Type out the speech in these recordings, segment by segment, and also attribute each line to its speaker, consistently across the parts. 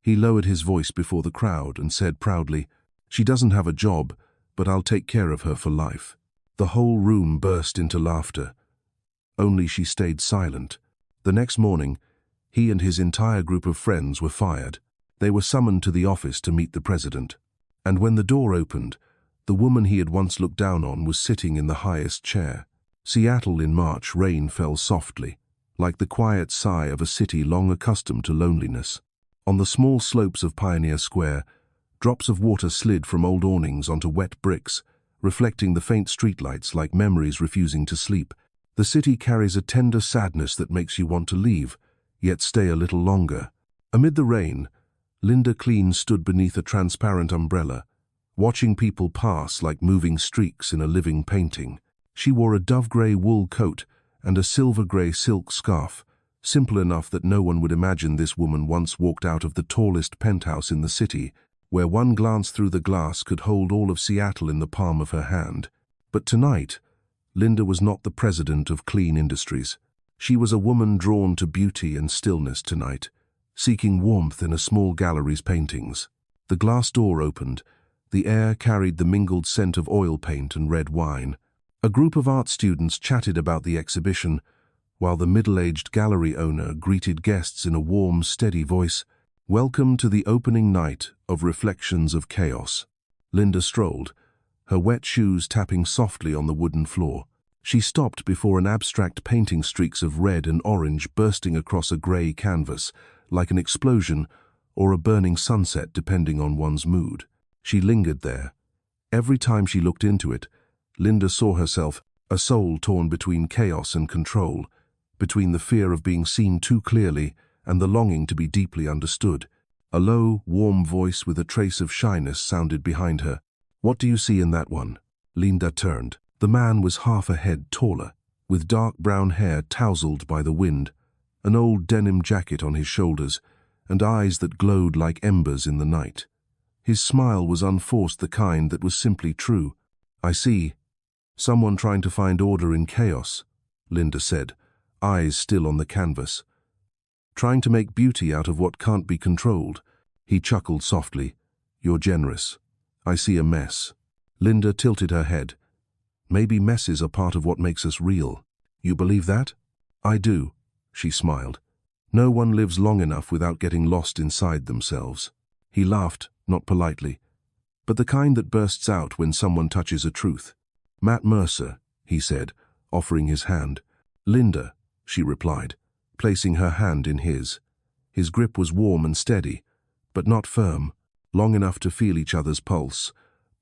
Speaker 1: He lowered his voice before the crowd and said proudly, "She doesn't have a job, but I'll take care of her for life." The whole room burst into laughter. Only she stayed silent. The next morning, he and his entire group of friends were fired. They were summoned to the office to meet the president. And when the door opened, the woman he had once looked down on was sitting in the highest chair. Seattle in March, rain fell softly, like the quiet sigh of a city long accustomed to loneliness. On the small slopes of Pioneer Square, drops of water slid from old awnings onto wet bricks, reflecting the faint streetlights like memories refusing to sleep. The city carries a tender sadness that makes you want to leave, yet stay a little longer. Amid the rain, Linda Klene stood beneath a transparent umbrella, watching people pass like moving streaks in a living painting. She wore a dove-grey wool coat and a silver-grey silk scarf, simple enough that no one would imagine this woman once walked out of the tallest penthouse in the city, where one glance through the glass could hold all of Seattle in the palm of her hand. But tonight, Linda was not the president of Klene Industries. She was a woman drawn to beauty and stillness tonight, seeking warmth in a small gallery's paintings. The glass door opened. The air carried the mingled scent of oil paint and red wine. A group of art students chatted about the exhibition, while the middle-aged gallery owner greeted guests in a warm, steady voice. "Welcome to the opening night of Reflections of Chaos." Linda strolled, her wet shoes tapping softly on the wooden floor. She stopped before an abstract painting, streaks of red and orange bursting across a grey canvas, like an explosion or a burning sunset depending on one's mood. She lingered there. Every time she looked into it, Linda saw herself, a soul torn between chaos and control, between the fear of being seen too clearly and the longing to be deeply understood. A low, warm voice with a trace of shyness sounded behind her. "What do you see in that one?" Linda turned. The man was half a head taller, with dark brown hair tousled by the wind, an old denim jacket on his shoulders, and eyes that glowed like embers in the night. His smile was unforced, the kind that was simply true. "I see. Someone trying to find order in chaos," Linda said, eyes still on the canvas. "Trying to make beauty out of what can't be controlled." He chuckled softly. "You're generous. I see a mess." Linda tilted her head. "Maybe messes are part of what makes us real." "You believe that?" "I do," she smiled. "No one lives long enough without getting lost inside themselves." He laughed, not politely, but the kind that bursts out when someone touches a truth. "Matt Mercer," he said, offering his hand. "Linda," she replied, placing her hand in his. His grip was warm and steady, but not firm, long enough to feel each other's pulse,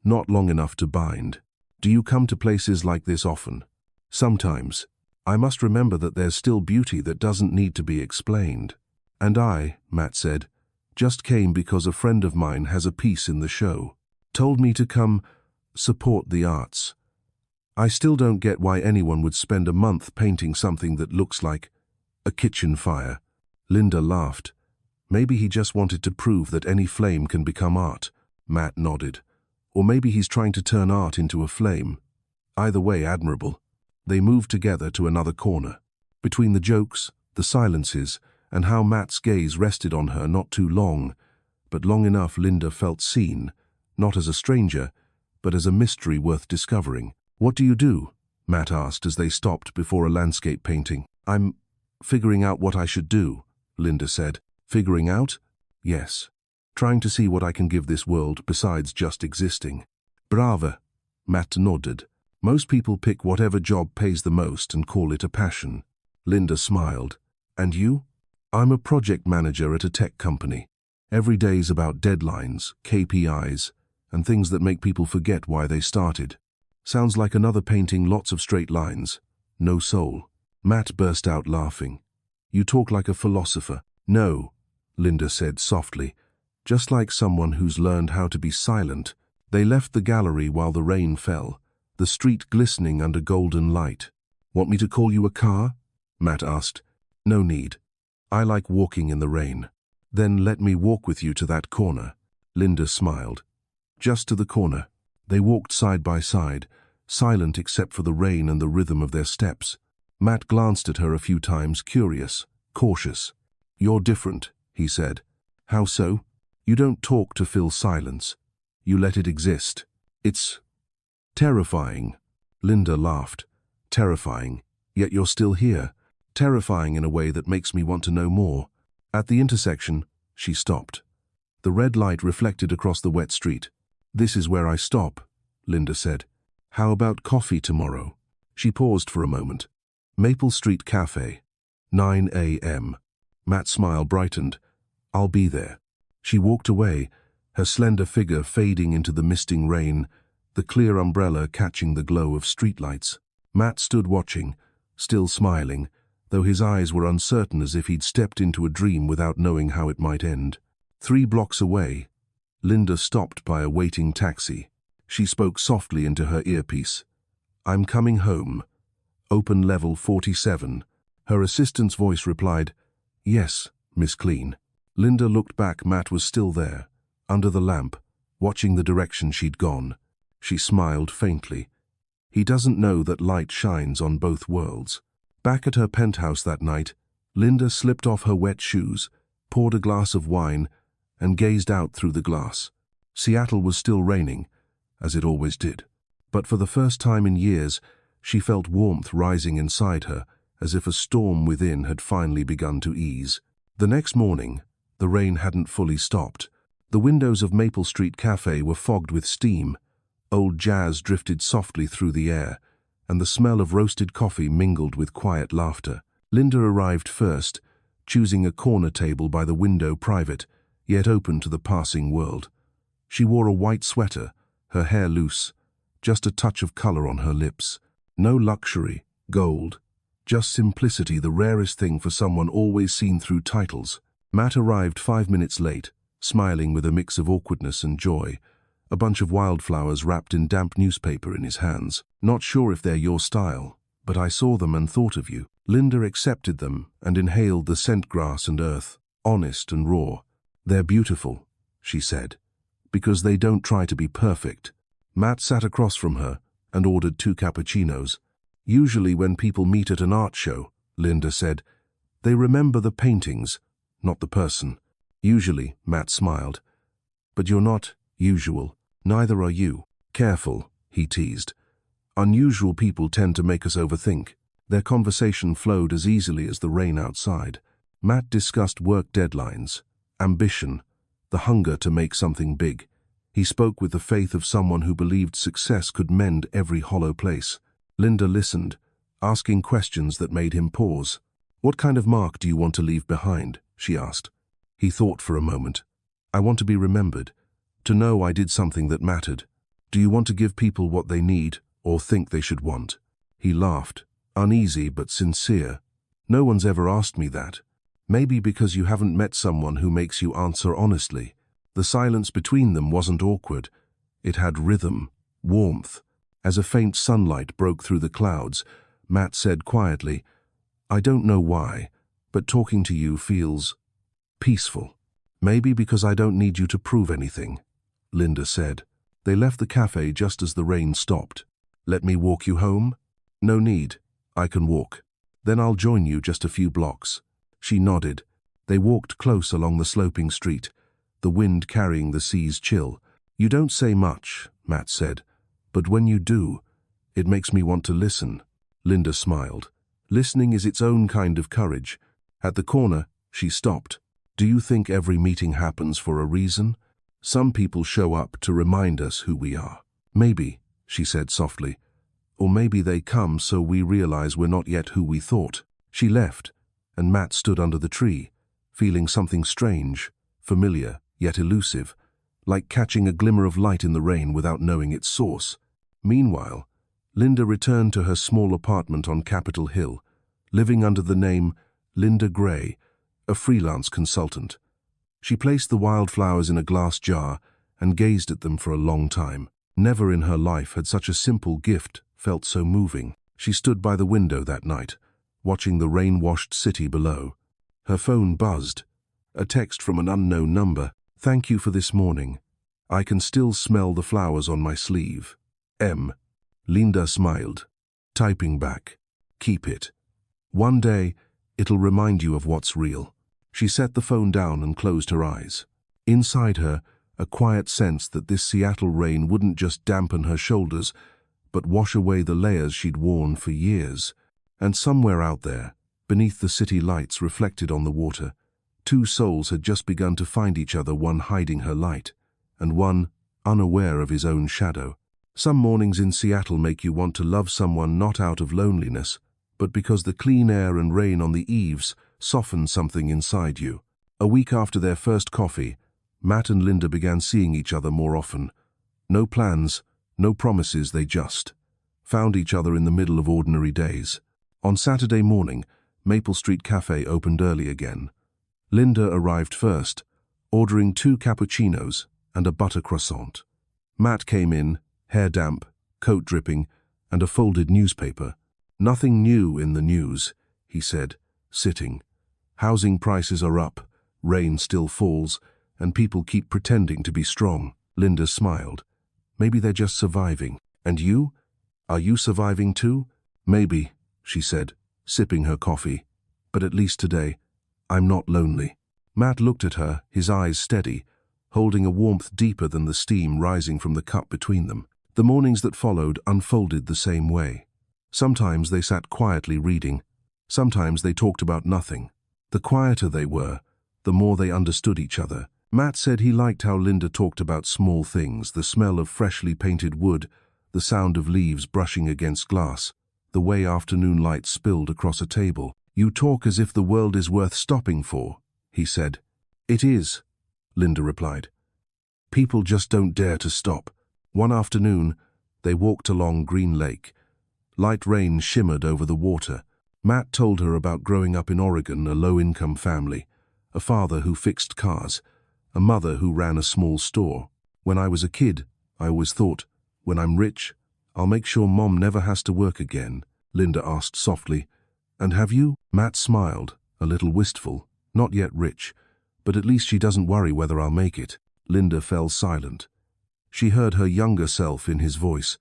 Speaker 1: not long enough to bind. "Do you come to places like this often?" "Sometimes. I must remember that there's still beauty that doesn't need to be explained." "And I," Matt said, "just came because a friend of mine has a piece in the show. Told me to come support the arts. I still don't get why anyone would spend a month painting something that looks like a kitchen fire." Linda laughed. "Maybe he just wanted to prove that any flame can become art." Matt nodded. "Or maybe he's trying to turn art into a flame. Either way, admirable." They moved together to another corner. Between the jokes, the silences, and how Matt's gaze rested on her, not too long, but long enough Linda felt seen, not as a stranger, but as a mystery worth discovering. "What do you do?" Matt asked as they stopped before a landscape painting. "I'm figuring out what I should do," Linda said. "Figuring out?" "Yes. Trying to see what I can give this world besides just existing." "Brava," Matt nodded. "Most people pick whatever job pays the most and call it a passion." Linda smiled. "And you?" "I'm a project manager at a tech company. Every day's about deadlines, KPIs, and things that make people forget why they started." "Sounds like another painting, lots of straight lines. No soul." Matt burst out laughing. "You talk like a philosopher." "No," Linda said softly, "just like someone who's learned how to be silent." They left the gallery while the rain fell, the street glistening under golden light. "Want me to call you a car?" Matt asked. "No need. I like walking in the rain." "Then let me walk with you to that corner." Linda smiled. "Just to the corner." They walked side by side, silent except for the rain and the rhythm of their steps. Matt glanced at her a few times, curious, cautious. "You're different," he said. "How so?" You don't talk to fill silence. You let it exist. It's terrifying. Linda laughed. Terrifying. Yet you're still here. Terrifying in a way that makes me want to know more. At the intersection, she stopped. The red light reflected across the wet street. This is where I stop, Linda said. How about coffee tomorrow? She paused for a moment. Maple Street Cafe. 9 a.m. Matt's smile brightened. I'll be there. She walked away, her slender figure fading into the misting rain, the clear umbrella catching the glow of streetlights. Matt stood watching, still smiling, though his eyes were uncertain as if he'd stepped into a dream without knowing how it might end. 3 blocks away, Linda stopped by a waiting taxi. She spoke softly into her earpiece. I'm coming home. Open level 47. Her assistant's voice replied, Yes, Miss Klene. Linda looked back. Matt was still there, under the lamp, watching the direction she'd gone. She smiled faintly. He doesn't know that light shines on both worlds. Back at her penthouse that night, Linda slipped off her wet shoes, poured a glass of wine, and gazed out through the glass. Seattle was still raining, as it always did. But for the first time in years, she felt warmth rising inside her, as if a storm within had finally begun to ease. The next morning, the rain hadn't fully stopped. The windows of Maple Street Cafe were fogged with steam. Old jazz drifted softly through the air, and the smell of roasted coffee mingled with quiet laughter. Linda arrived first, choosing a corner table by the window, private, yet open to the passing world. She wore a white sweater, her hair loose, just a touch of color on her lips. No luxury, gold, just simplicity, the rarest thing for someone always seen through titles. Matt arrived 5 minutes late, smiling with a mix of awkwardness and joy, a bunch of wildflowers wrapped in damp newspaper in his hands. Not sure if they're your style, but I saw them and thought of you. Linda accepted them and inhaled the scent, grass and earth, honest and raw. They're beautiful, she said, because they don't try to be perfect. Matt sat across from her and ordered 2 cappuccinos. Usually when people meet at an art show, Linda said, they remember the paintings, not the person. Usually, Matt smiled. But you're not usual. Neither are you. Careful, he teased. Unusual people tend to make us overthink. Their conversation flowed as easily as the rain outside. Matt discussed work deadlines, ambition, the hunger to make something big. He spoke with the faith of someone who believed success could mend every hollow place. Linda listened, asking questions that made him pause. What kind of mark do you want to leave behind? She asked. He thought for a moment. I want to be remembered, to know I did something that mattered. Do you want to give people what they need or think they should want? He laughed, uneasy but sincere. No one's ever asked me that. Maybe because you haven't met someone who makes you answer honestly. The silence between them wasn't awkward. It had rhythm, warmth. As a faint sunlight broke through the clouds, Matt said quietly, I don't know why, but talking to you feels peaceful. Maybe because I don't need you to prove anything, Linda said. They left the cafe just as the rain stopped. Let me walk you home? No need. I can walk. Then I'll join you just a few blocks. She nodded. They walked close along the sloping street, the wind carrying the sea's chill. You don't say much, Matt said, but when you do, it makes me want to listen. Linda smiled. Listening is its own kind of courage. At the corner, she stopped. Do you think every meeting happens for a reason? Some people show up to remind us who we are. Maybe, she said softly. Or maybe they come so we realize we're not yet who we thought. She left, and Matt stood under the tree, feeling something strange, familiar, yet elusive, like catching a glimmer of light in the rain without knowing its source. Meanwhile, Linda returned to her small apartment on Capitol Hill, living under the name Linda Gray, a freelance consultant. She placed the wildflowers in a glass jar and gazed at them for a long time. Never in her life had such a simple gift felt so moving. She stood by the window that night, watching the rain-washed city below. Her phone buzzed. A text from an unknown number. Thank you for this morning. I can still smell the flowers on my sleeve. M. Linda smiled. Typing back. Keep it. One day, it'll remind you of what's real. She set the phone down and closed her eyes. Inside her, a quiet sense that this Seattle rain wouldn't just dampen her shoulders, but wash away the layers she'd worn for years. And somewhere out there, beneath the city lights reflected on the water, two souls had just begun to find each other, one hiding her light, and one unaware of his own shadow. Some mornings in Seattle make you want to love someone not out of loneliness, but because the clean air and rain on the eaves soften something inside you. A week after their first coffee, Matt and Linda began seeing each other more often. No plans, no promises, they just found each other in the middle of ordinary days. On Saturday morning, Maple Street Cafe opened early again. Linda arrived first, ordering 2 cappuccinos and a butter croissant. Matt came in, hair damp, coat dripping, and a folded newspaper. "Nothing new in the news," he said, sitting. "Housing prices are up, rain still falls, and people keep pretending to be strong." Linda smiled. "Maybe they're just surviving. And you? Are you surviving too?" "Maybe," she said, sipping her coffee. "But at least today, I'm not lonely." Matt looked at her, his eyes steady, holding a warmth deeper than the steam rising from the cup between them. The mornings that followed unfolded the same way. Sometimes they sat quietly reading. Sometimes they talked about nothing. The quieter they were, the more they understood each other. Matt said he liked how Linda talked about small things, the smell of freshly painted wood, the sound of leaves brushing against glass, the way afternoon light spilled across a table. "You talk as if the world is worth stopping for," he said. "It is," Linda replied. "People just don't dare to stop." One afternoon, they walked along Green Lake. Light rain shimmered over the water. Matt told her about growing up in Oregon, a low-income family, a father who fixed cars, a mother who ran a small store. "When I was a kid, I always thought, when I'm rich, I'll make sure Mom never has to work again," Linda asked softly. "And have you?" Matt smiled, a little wistful. "Not yet rich, but at least she doesn't worry whether I'll make it." Linda fell silent. She heard her younger self in his voice,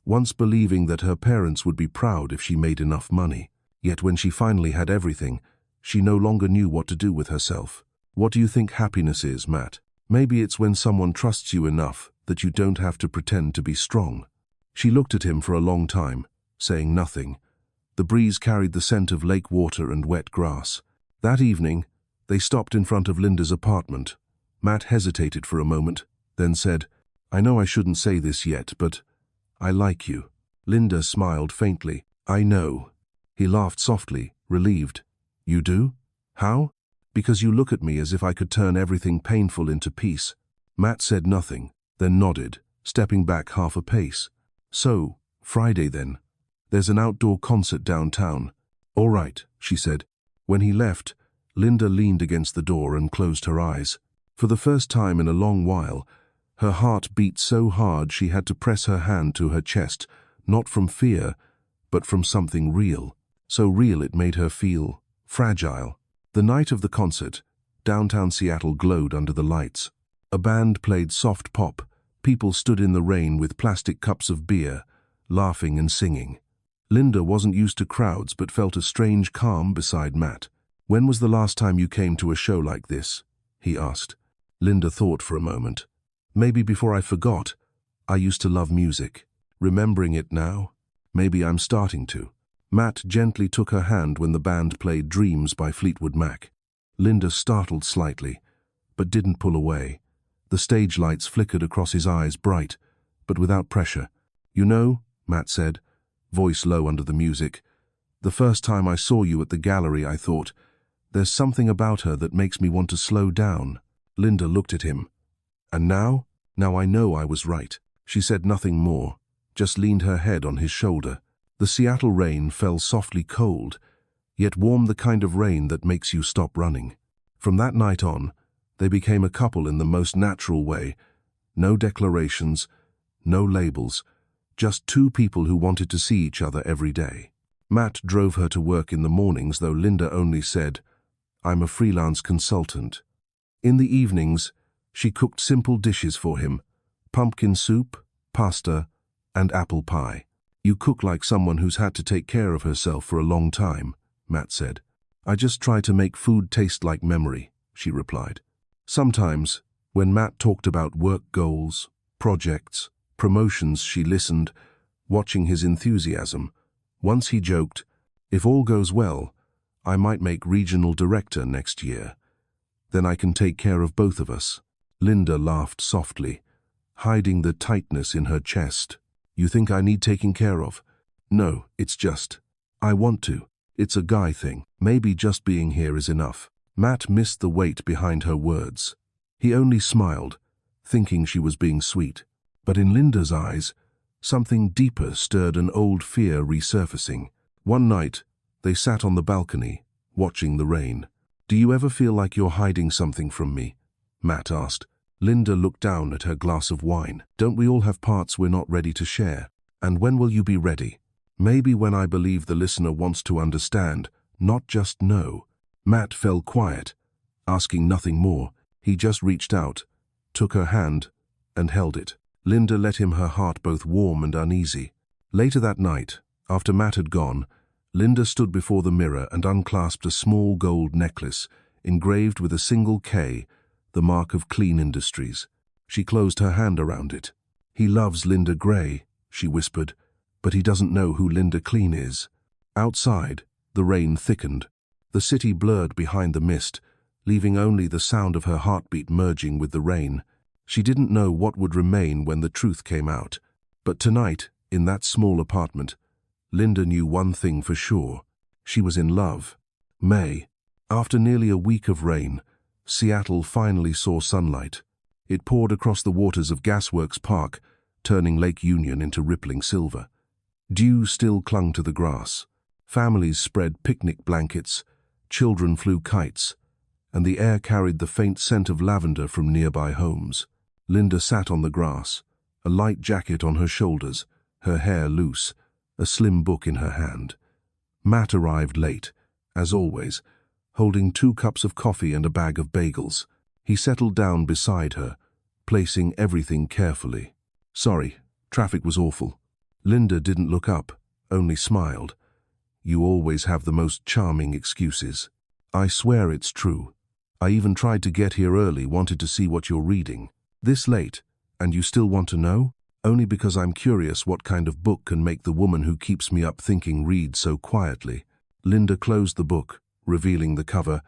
Speaker 1: once believing that her parents would be proud if she made enough money. Yet when she finally had everything, she no longer knew what to do with herself. "What do you think happiness is, Matt?" "Maybe it's when someone trusts you enough that you don't have to pretend to be strong." She looked at him for a long time, saying nothing. The breeze carried the scent of lake water and wet grass. That evening, they stopped in front of Linda's apartment. Matt hesitated for a moment, then said, "I know I shouldn't say this yet, but I like you." Linda smiled faintly. "I know." He laughed softly, relieved. "You do? How?" "Because you look at me as if I could turn everything painful into peace." Matt said nothing, then nodded, stepping back half a pace. "So, Friday then. There's an outdoor concert downtown." "All right," she said. When he left, Linda leaned against the door and closed her eyes. For the first time in a long while, her heart beat so hard she had to press her hand to her chest, not from fear, but from something real. So real it made her feel fragile. The night of the concert, downtown Seattle glowed under the lights. A band played soft pop. People stood in the rain with plastic cups of beer, laughing and singing. Linda wasn't used to crowds but felt a strange calm beside Matt. "When was the last time you came to a show like this?" he asked. Linda thought for a moment. "Maybe before I forgot. I used to love music. Remembering it now, maybe I'm starting to." Matt gently took her hand when the band played Dreams by Fleetwood Mac. Linda startled slightly, but didn't pull away. The stage lights flickered across his eyes, bright, but without pressure. "You know," Matt said, voice low under the music, "the first time I saw you at the gallery I thought, there's something about her that makes me want to slow down." Linda looked at him. "And now? Now I know I was right." She said nothing more, just leaned her head on his shoulder. The Seattle rain fell softly cold, yet warm, the kind of rain that makes you stop running. From that night on, they became a couple in the most natural way. No declarations, no labels, just two people who wanted to see each other every day. Matt drove her to work in the mornings, though Linda only said, "I'm a freelance consultant." In the evenings, she cooked simple dishes for him: pumpkin soup, pasta, and apple pie. "You cook like someone who's had to take care of herself for a long time," Matt said. "I just try to make food taste like memory," she replied. "Sometimes, When Matt talked about work goals, projects, promotions, she listened, watching his enthusiasm. Once he joked, "If all goes well, I might make regional director next year. Then I can take care of both of us." Linda laughed softly, hiding the tightness in her chest. "You think I need taking care of?" "No, it's just, I want to. It's a guy thing. Maybe just being here is enough." Matt missed the weight behind her words. He only smiled, thinking she was being sweet. But in Linda's eyes, something deeper stirred, an old fear resurfacing. One night, they sat on the balcony, watching the rain. "Do you ever feel like you're hiding something from me?" Matt asked. Linda looked down at her glass of wine. "Don't we all have parts we're not ready to share? And when will you be ready?" "Maybe when I believe the listener wants to understand, not just know." Matt fell quiet, asking nothing more. He just reached out, took her hand, and held it. Linda let him, her heart both warm and uneasy. Later that night, after Matt had gone, Linda stood before the mirror and unclasped a small gold necklace, engraved with a single K, the mark of Klene Industries. She closed her hand around it. "He loves Linda Gray," she whispered, "but he doesn't know who Linda Klene is." Outside, the rain thickened. The city blurred behind the mist, leaving only the sound of her heartbeat merging with the rain. She didn't know what would remain when the truth came out. But tonight, in that small apartment, Linda knew one thing for sure. She was in love. May. After nearly a week of rain, Seattle finally saw sunlight. It poured across the waters of Gasworks Park, turning Lake Union into rippling silver. Dew still clung to the grass. Families spread picnic blankets, children flew kites, and the air carried the faint scent of lavender from nearby homes. Linda sat on the grass, a light jacket on her shoulders, her hair loose, a slim book in her hand. Matt arrived late, as always, holding 2 cups of coffee and a bag of bagels. He settled down beside her, placing everything carefully. "Sorry, traffic was awful." Linda didn't look up, only smiled. "You always have the most charming excuses." "I swear it's true. I even tried to get here early, wanted to see what you're reading." "This late, and you still want to know?" "Only because I'm curious what kind of book can make the woman who keeps me up thinking read so quietly." Linda closed the book, revealing the cover,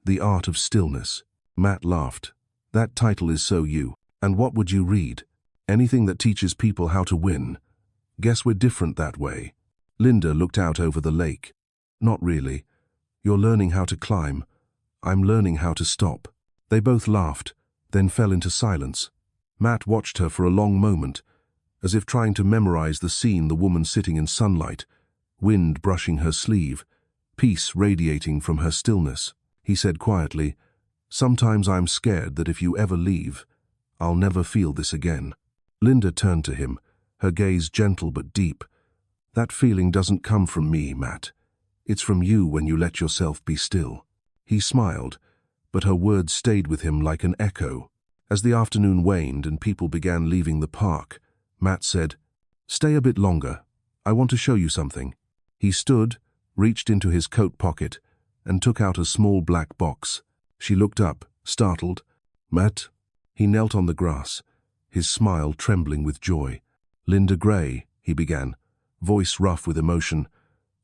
Speaker 1: "The Art of Stillness." Matt laughed. "That title is so you. And what would you read? Anything that teaches people how to win. Guess we're different that way." Linda looked out over the lake. "Not really. You're learning how to climb. I'm learning how to stop." They both laughed, then fell into silence. Matt watched her for a long moment, as if trying to memorize the scene, the woman sitting in sunlight, wind brushing her sleeve, peace radiating from her stillness. He said quietly, "Sometimes I'm scared that if you ever leave, I'll never feel this again." Linda turned to him, her gaze gentle but deep. "That feeling doesn't come from me, Matt. It's from you when you let yourself be still." He smiled, but her words stayed with him like an echo. As the afternoon waned and people began leaving the park, Matt said, "Stay a bit longer. I want to show you something." He stood, reached into his coat pocket, and took out a small black box. She looked up, startled. "Matt?" He knelt on the grass, his smile trembling with joy. "Linda Gray," he began, voice rough with emotion.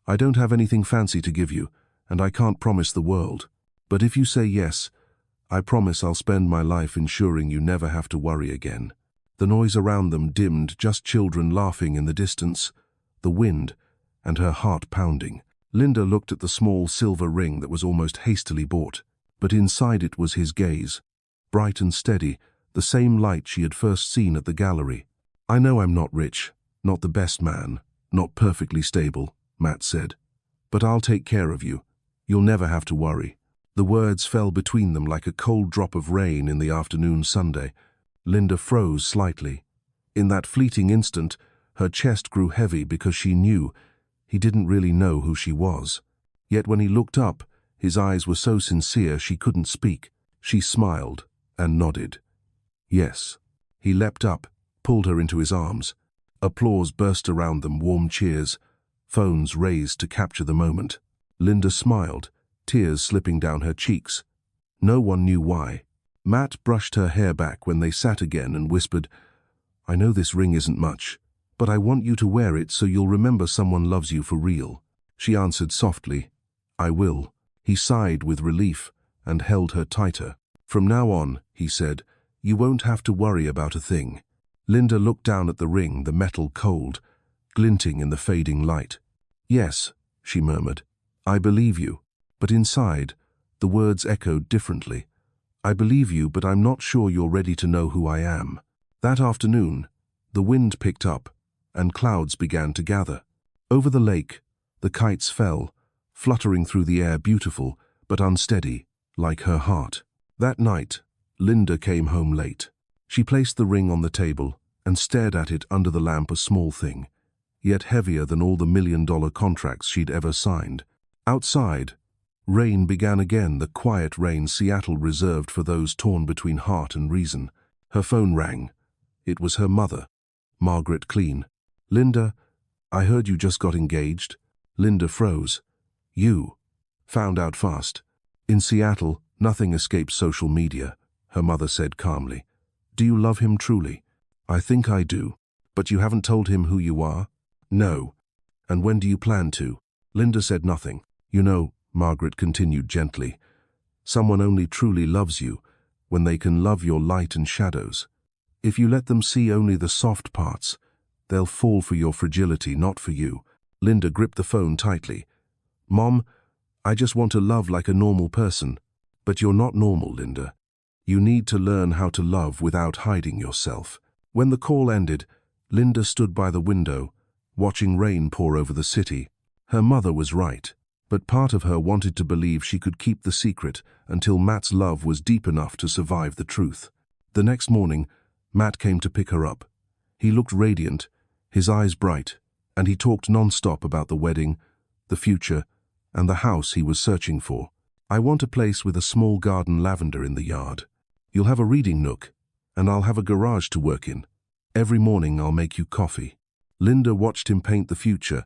Speaker 1: "I don't have anything fancy to give you, and I can't promise the world. But if you say yes, I promise I'll spend my life ensuring you never have to worry again." The noise around them dimmed, just children laughing in the distance, the wind, and her heart pounding. Linda looked at the small silver ring that was almost hastily bought, but inside it was his gaze, bright and steady, the same light she had first seen at the gallery. "I know I'm not rich, not the best man, not perfectly stable," Matt said, "but I'll take care of you. You'll never have to worry." The words fell between them like a cold drop of rain in the afternoon Sunday. Linda froze slightly. In that fleeting instant, her chest grew heavy because she knew he didn't really know who she was. Yet when he looked up, his eyes were so sincere she couldn't speak. She smiled and nodded. "Yes." He leapt up, pulled her into his arms. Applause burst around them, warm cheers, phones raised to capture the moment. Linda smiled, tears slipping down her cheeks. No one knew why. Matt brushed her hair back when they sat again and whispered, "I know this ring isn't much, but I want you to wear it so you'll remember someone loves you for real." She answered softly, "I will." He sighed with relief and held her tighter. "From now on," he said, "you won't have to worry about a thing." Linda looked down at the ring, the metal cold, glinting in the fading light. "Yes," she murmured, "I believe you." But inside, the words echoed differently. "I believe you, but I'm not sure you're ready to know who I am." That afternoon, the wind picked up, and clouds began to gather. Over the lake, the kites fell, fluttering through the air, beautiful but unsteady, like her heart. That night, Linda came home late. She placed the ring on the table and stared at it under the lamp, a small thing, yet heavier than all the million-dollar contracts she'd ever signed. Outside, rain began again, the quiet rain Seattle reserved for those torn between heart and reason. Her phone rang. It was her mother, Margaret Klene. "Linda, I heard you just got engaged." Linda froze. "You?" "Found out fast. In Seattle, nothing escapes social media," her mother said calmly. "Do you love him truly?" "I think I do." "But you haven't told him who you are?" "No." "And when do you plan to?" Linda said nothing. "You know," Margaret continued gently, "someone only truly loves you when they can love your light and shadows. If you let them see only the soft parts, they'll fall for your fragility, not for you." Linda gripped the phone tightly. "Mom, I just want to love like a normal person." "But you're not normal, Linda. You need to learn how to love without hiding yourself." When the call ended, Linda stood by the window, watching rain pour over the city. Her mother was right, but part of her wanted to believe she could keep the secret until Matt's love was deep enough to survive the truth. The next morning, Matt came to pick her up. He looked radiant, his eyes bright, and he talked non-stop about the wedding, the future, and the house he was searching for. "I want a place with a small garden, lavender in the yard. You'll have a reading nook, and I'll have a garage to work in. Every morning I'll make you coffee." Linda watched him paint the future,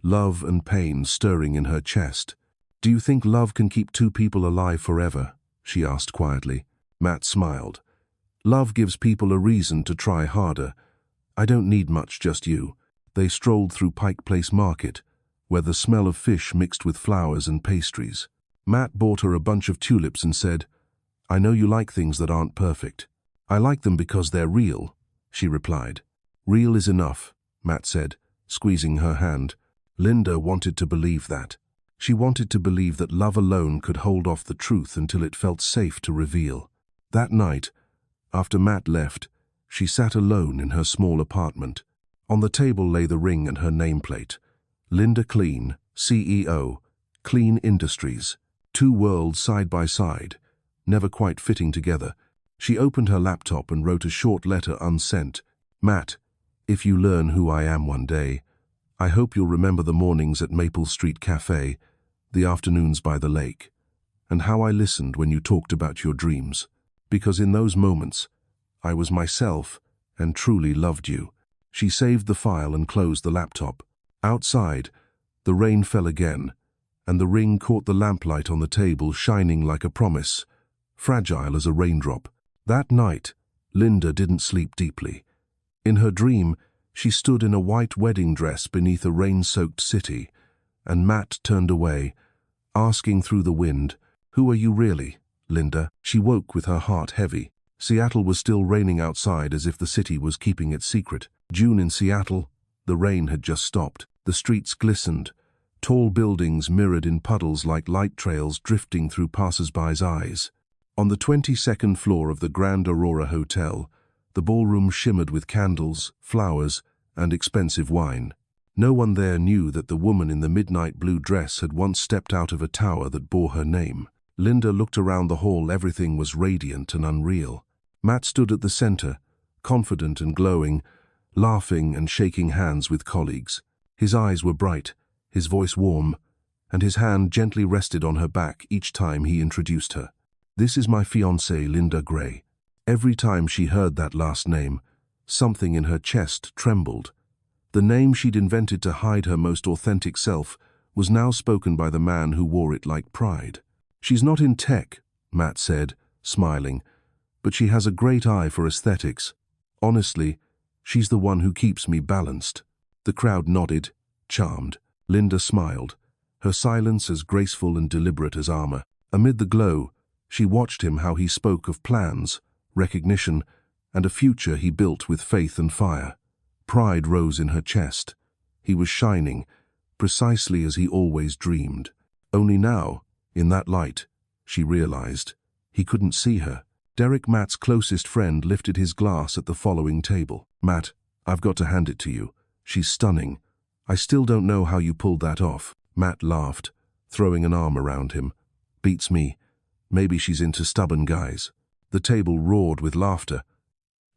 Speaker 1: love and pain stirring in her chest. "Do you think love can keep two people alive forever?" she asked quietly. Matt smiled. "Love gives people a reason to try harder. I don't need much, just you." They strolled through Pike Place Market, where the smell of fish mixed with flowers and pastries. Matt bought her a bunch of tulips and said, "I know you like things that aren't perfect." "I like them because they're real," she replied. "Real is enough," Matt said, squeezing her hand. Linda wanted to believe that. She wanted to believe that love alone could hold off the truth until it felt safe to reveal. That night, after Matt left, she sat alone in her small apartment. On the table lay the ring and her nameplate. Linda Klene, CEO, Klene Industries. Two worlds side by side, never quite fitting together. She opened her laptop and wrote a short letter unsent. "Matt, if you learn who I am one day, I hope you'll remember the mornings at Maple Street Cafe, the afternoons by the lake, and how I listened when you talked about your dreams. Because in those moments, I was myself and truly loved you." She saved the file and closed the laptop. Outside, the rain fell again, and the ring caught the lamplight on the table, shining like a promise, fragile as a raindrop. That night, Linda didn't sleep deeply. In her dream, she stood in a white wedding dress beneath a rain-soaked city, and Matt turned away, asking through the wind, "Who are you really, Linda?" She woke with her heart heavy. Seattle was still raining outside, as if the city was keeping it secret. June in Seattle, the rain had just stopped. The streets glistened, tall buildings mirrored in puddles like light trails drifting through passers-by's eyes. On the 22nd floor of the Grand Aurora Hotel, the ballroom shimmered with candles, flowers, and expensive wine. No one there knew that the woman in the midnight blue dress had once stepped out of a tower that bore her name. Linda looked around the hall. Everything was radiant and unreal. Matt stood at the center, confident and glowing, laughing and shaking hands with colleagues. His eyes were bright, his voice warm, and his hand gently rested on her back each time he introduced her. "This is my fiancée, Linda Gray." Every time she heard that last name, something in her chest trembled. The name she'd invented to hide her most authentic self was now spoken by the man who wore it like pride. "She's not in tech," Matt said, smiling, but she has a great eye for aesthetics. Honestly, she's the one who keeps me balanced." The crowd nodded, charmed. Linda smiled, her silence as graceful and deliberate as armor. Amid the glow, she watched him how he spoke of plans, recognition, and a future he built with faith and fire. Pride rose in her chest. He was shining, precisely as he always dreamed. Only now, in that light, she realized, he couldn't see her. Derek, Matt's closest friend, lifted his glass at the following table. "Matt, I've got to hand it to you. She's stunning. I still don't know how you pulled that off." Matt laughed, throwing an arm around him. "Beats me. Maybe she's into stubborn guys." The table roared with laughter.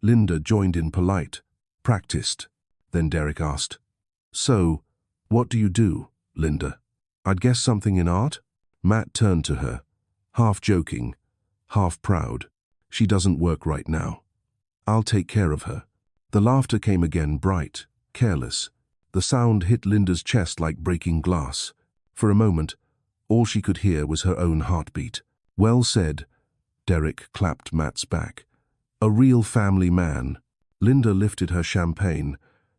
Speaker 1: Linda joined in polite, practiced. Then Derek asked, "So, what do you do, Linda?" "I'd guess something in art." Matt turned to her, half joking, half proud. "She doesn't work right now. I'll take care of her." The laughter came again, bright, careless. The sound hit Linda's chest like breaking glass. For a moment, all she could hear was her own heartbeat. "Well said." Derek clapped Matt's back. "A real family man." Linda lifted her champagne,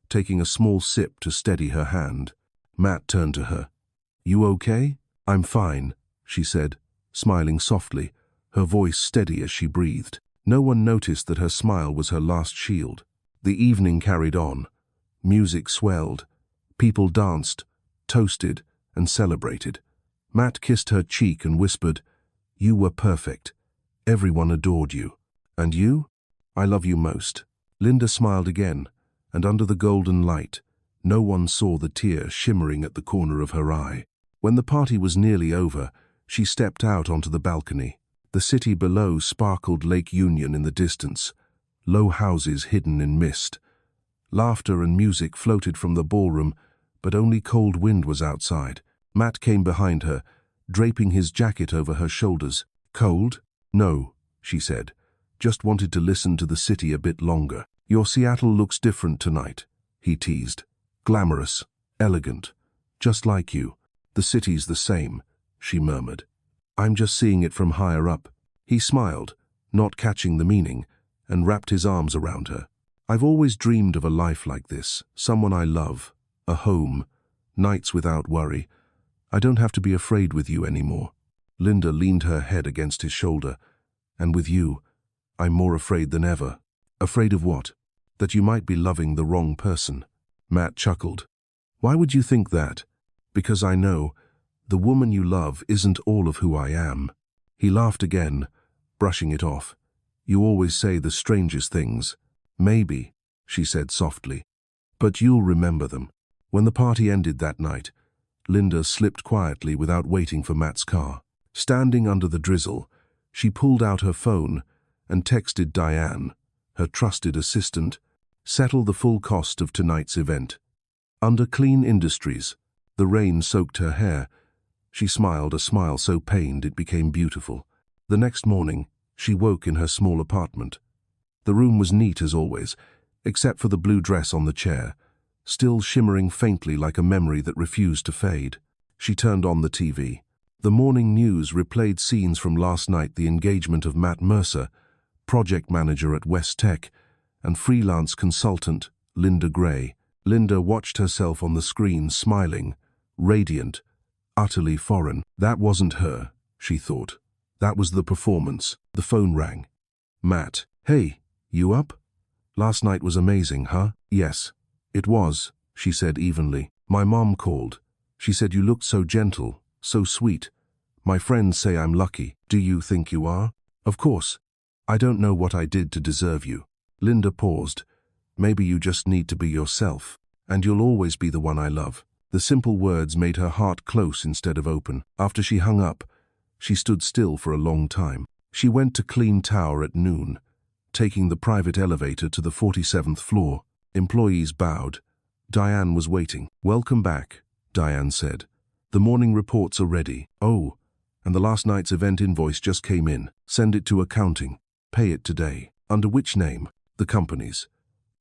Speaker 1: taking a small sip to steady her hand. Matt turned to her. "You okay?" "I'm fine," she said, smiling softly, her voice steady as she breathed. No one noticed that her smile was her last shield. The evening carried on. Music swelled. People danced, toasted, and celebrated. Matt kissed her cheek and whispered, "You were perfect. Everyone adored you. And you? I love you most." Linda smiled again, and under the golden light, no one saw the tear shimmering at the corner of her eye. When the party was nearly over, she stepped out onto the balcony. The city below sparkled Lake Union in the distance, low houses hidden in mist. Laughter and music floated from the ballroom, but only cold wind was outside. Matt came behind her, draping his jacket over her shoulders. "Cold?" "No," she said. "Just wanted to listen to the city a bit longer." "Your Seattle looks different tonight," he teased. "Glamorous, elegant, just like you." "The city's the same," she murmured. "I'm just seeing it from higher up." He smiled, not catching the meaning, and wrapped his arms around her. "I've always dreamed of a life like this, someone I love, a home, nights without worry. I don't have to be afraid with you anymore." Linda leaned her head against his shoulder. "And with you, I'm more afraid than ever." "Afraid of what?" "That you might be loving the wrong person." Matt chuckled. "Why would you think that?" "Because I know the woman you love isn't all of who I am." He laughed again, brushing it off. "You always say the strangest things." "Maybe," she said softly, "but you'll remember them." When the party ended that night, Linda slipped quietly without waiting for Matt's car. Standing under the drizzle, she pulled out her phone and texted Diane, her trusted assistant, "Settle the full cost of tonight's event." Under Klene Industries, the rain soaked her hair. She smiled, a smile so pained it became beautiful. The next morning, she woke in her small apartment. The room was neat as always, except for the blue dress on the chair, still shimmering faintly like a memory that refused to fade. She turned on the TV. The morning news replayed scenes from last night: the engagement of Matt Mercer, project manager at West Tech, and freelance consultant Linda Gray. Linda watched herself on the screen, smiling, radiant, utterly foreign. That wasn't her, she thought. That was the performance. The phone rang. "Matt." "Hey, you up? Last night was amazing, huh?" "Yes, it was," she said evenly. "My mom called. She said you looked so gentle, so sweet. My friends say I'm lucky. Do you think you are?" "Of course. I don't know what I did to deserve you." Linda paused. "Maybe you just need to be yourself. And you'll always be the one I love." The simple words made her heart close instead of open. After she hung up, she stood still for a long time. She went to Klene Tower at noon, taking the private elevator to the 47th floor. Employees bowed. Diane was waiting. "Welcome back," Diane said. "The morning reports are ready." "Oh, and the last night's event invoice just came in. Send it to accounting. Pay it today." "Under which name?" "The company's.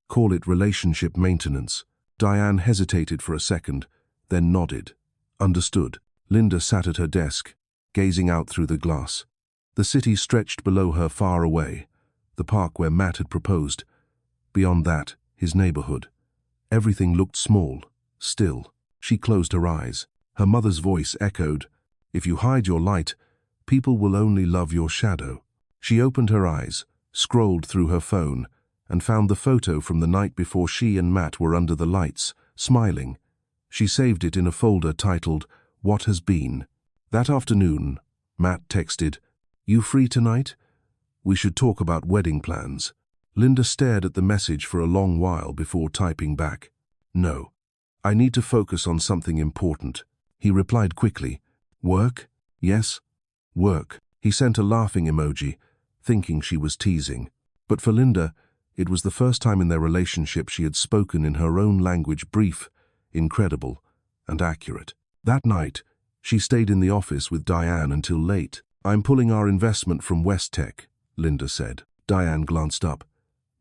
Speaker 1: Call it relationship maintenance." Diane hesitated for a second, then nodded. "Understood." Linda sat at her desk, gazing out through the glass. The city stretched below her, far away, the park where Matt had proposed. Beyond that, his neighborhood. Everything looked small, still. She closed her eyes. Her mother's voice echoed, "If you hide your light, people will only love your shadow." She opened her eyes, scrolled through her phone, and found the photo from the night before she and Matt were under the lights, smiling. She saved it in a folder titled, "What Has Been." That afternoon, Matt texted, "You free tonight? We should talk about wedding plans." Linda stared at the message for a long while before typing back, "No, I need to focus on something important." He replied quickly, "Work? Yes, work." He sent a laughing emoji, thinking she was teasing. But for Linda, it was the first time in their relationship she had spoken in her own language, brief, incredible, and accurate. That night, she stayed in the office with Diane until late. "I'm pulling our investment from West Tech," Linda said. Diane glanced up.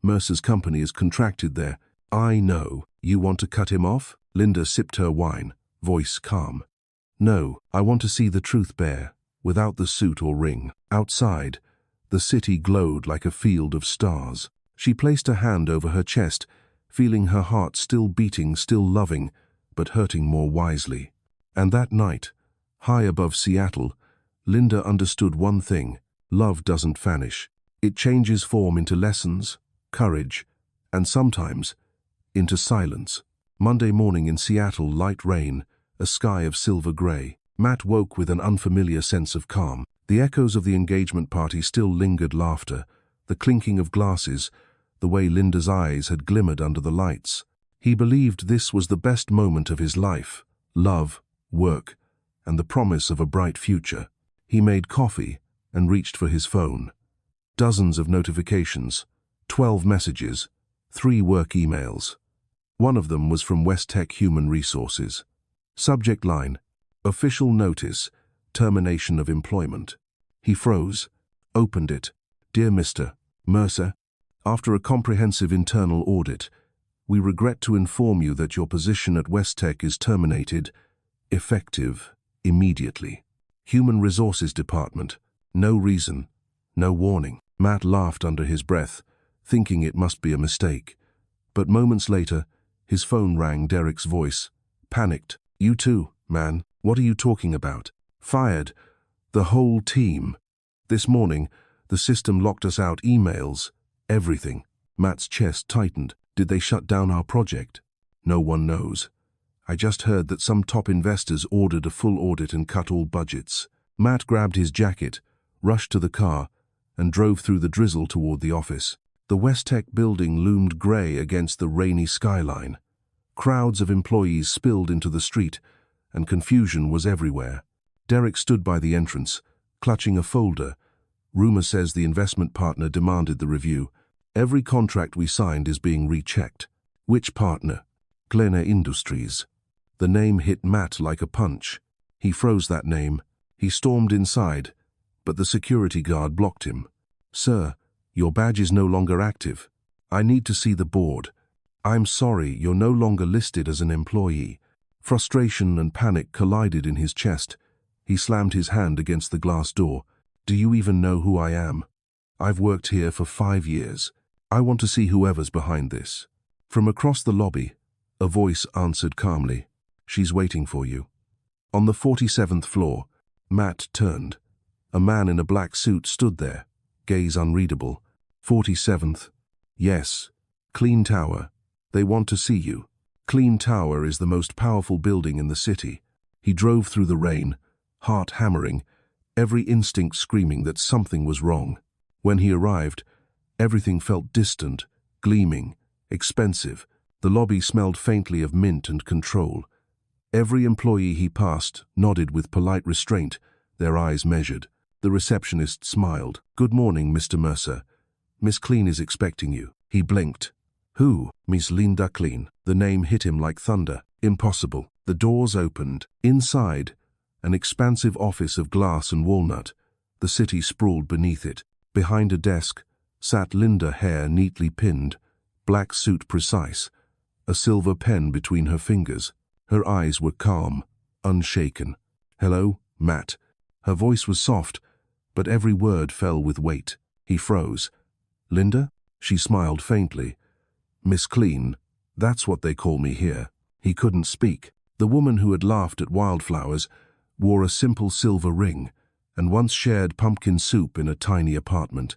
Speaker 1: "Mercer's company is contracted there." "I know. You want to cut him off?" Linda sipped her wine, voice calm. "No, I want to see the truth bare, without the suit or ring." Outside, the city glowed like a field of stars. She placed a hand over her chest, feeling her heart still beating, still loving, but hurting more wisely. And that night, high above Seattle, Linda understood one thing: love doesn't vanish. It changes form into lessons, courage, and sometimes into silence. Monday morning in Seattle, light rain, a sky of silver gray. Matt woke with an unfamiliar sense of calm. The echoes of the engagement party still lingered: laughter, the clinking of glasses, the way Linda's eyes had glimmered under the lights. He believed this was the best moment of his life: love, work, and the promise of a bright future. He made coffee and reached for his phone. Dozens of notifications, 12 messages, 3 work emails. One of them was from West Tech Human Resources. Subject line, "Official notice, termination of employment." He froze, opened it. "Dear Mr. Mercer, after a comprehensive internal audit, we regret to inform you that your position at West Tech is terminated, effective immediately. Human Resources Department. No reason, no warning." Matt laughed under his breath, thinking it must be a mistake. But moments later, his phone rang. Derek's voice. Panicked. "You too, man. What are you talking about?" "Fired. The whole team. This morning, the system locked us out. Emails, everything." Matt's chest tightened. "Did they shut down our project?" "No one knows. I just heard that some top investors ordered a full audit and cut all budgets." Matt grabbed his jacket, rushed to the car, and drove through the drizzle toward the office. The West Tech building loomed gray against the rainy skyline. Crowds of employees spilled into the street, and confusion was everywhere. Derek stood by the entrance, clutching a folder. "Rumor says the investment partner demanded the review. Every contract we signed is being rechecked." "Which partner?" "Klene Industries." The name hit Matt like a punch. He froze that name. He stormed inside, but the security guard blocked him. "Sir, your badge is no longer active. I need to see the board." "I'm sorry, you're no longer listed as an employee." Frustration and panic collided in his chest. He slammed his hand against the glass door. "Do you even know who I am? I've worked here for 5 years. I want to see whoever's behind this." From across the lobby, a voice answered calmly, "She's waiting for you." On the 47th floor, Matt turned. A man in a black suit stood there, gaze unreadable. 47th. "Yes. Klene Tower. They want to see you." Klene Tower is the most powerful building in the city. He drove through the rain, heart hammering, every instinct screaming that something was wrong. When he arrived, everything felt distant, gleaming, expensive. The lobby smelled faintly of mint and control. Every employee he passed nodded with polite restraint, their eyes measured. The receptionist smiled. "Good morning, Mr. Mercer. Miss Klene is expecting you." He blinked. "Who?" "Miss Linda Klene." The name hit him like thunder. Impossible. The doors opened. Inside, an expansive office of glass and walnut. The city sprawled beneath it. Behind a desk sat Linda, hair neatly pinned, black suit precise, a silver pen between her fingers. Her eyes were calm, unshaken. "Hello, Matt." Her voice was soft, but every word fell with weight. He froze. Linda? She smiled faintly. Miss Klene, that's what they call me here. He couldn't speak. The woman who had laughed at wildflowers wore a simple silver ring and once shared pumpkin soup in a tiny apartment,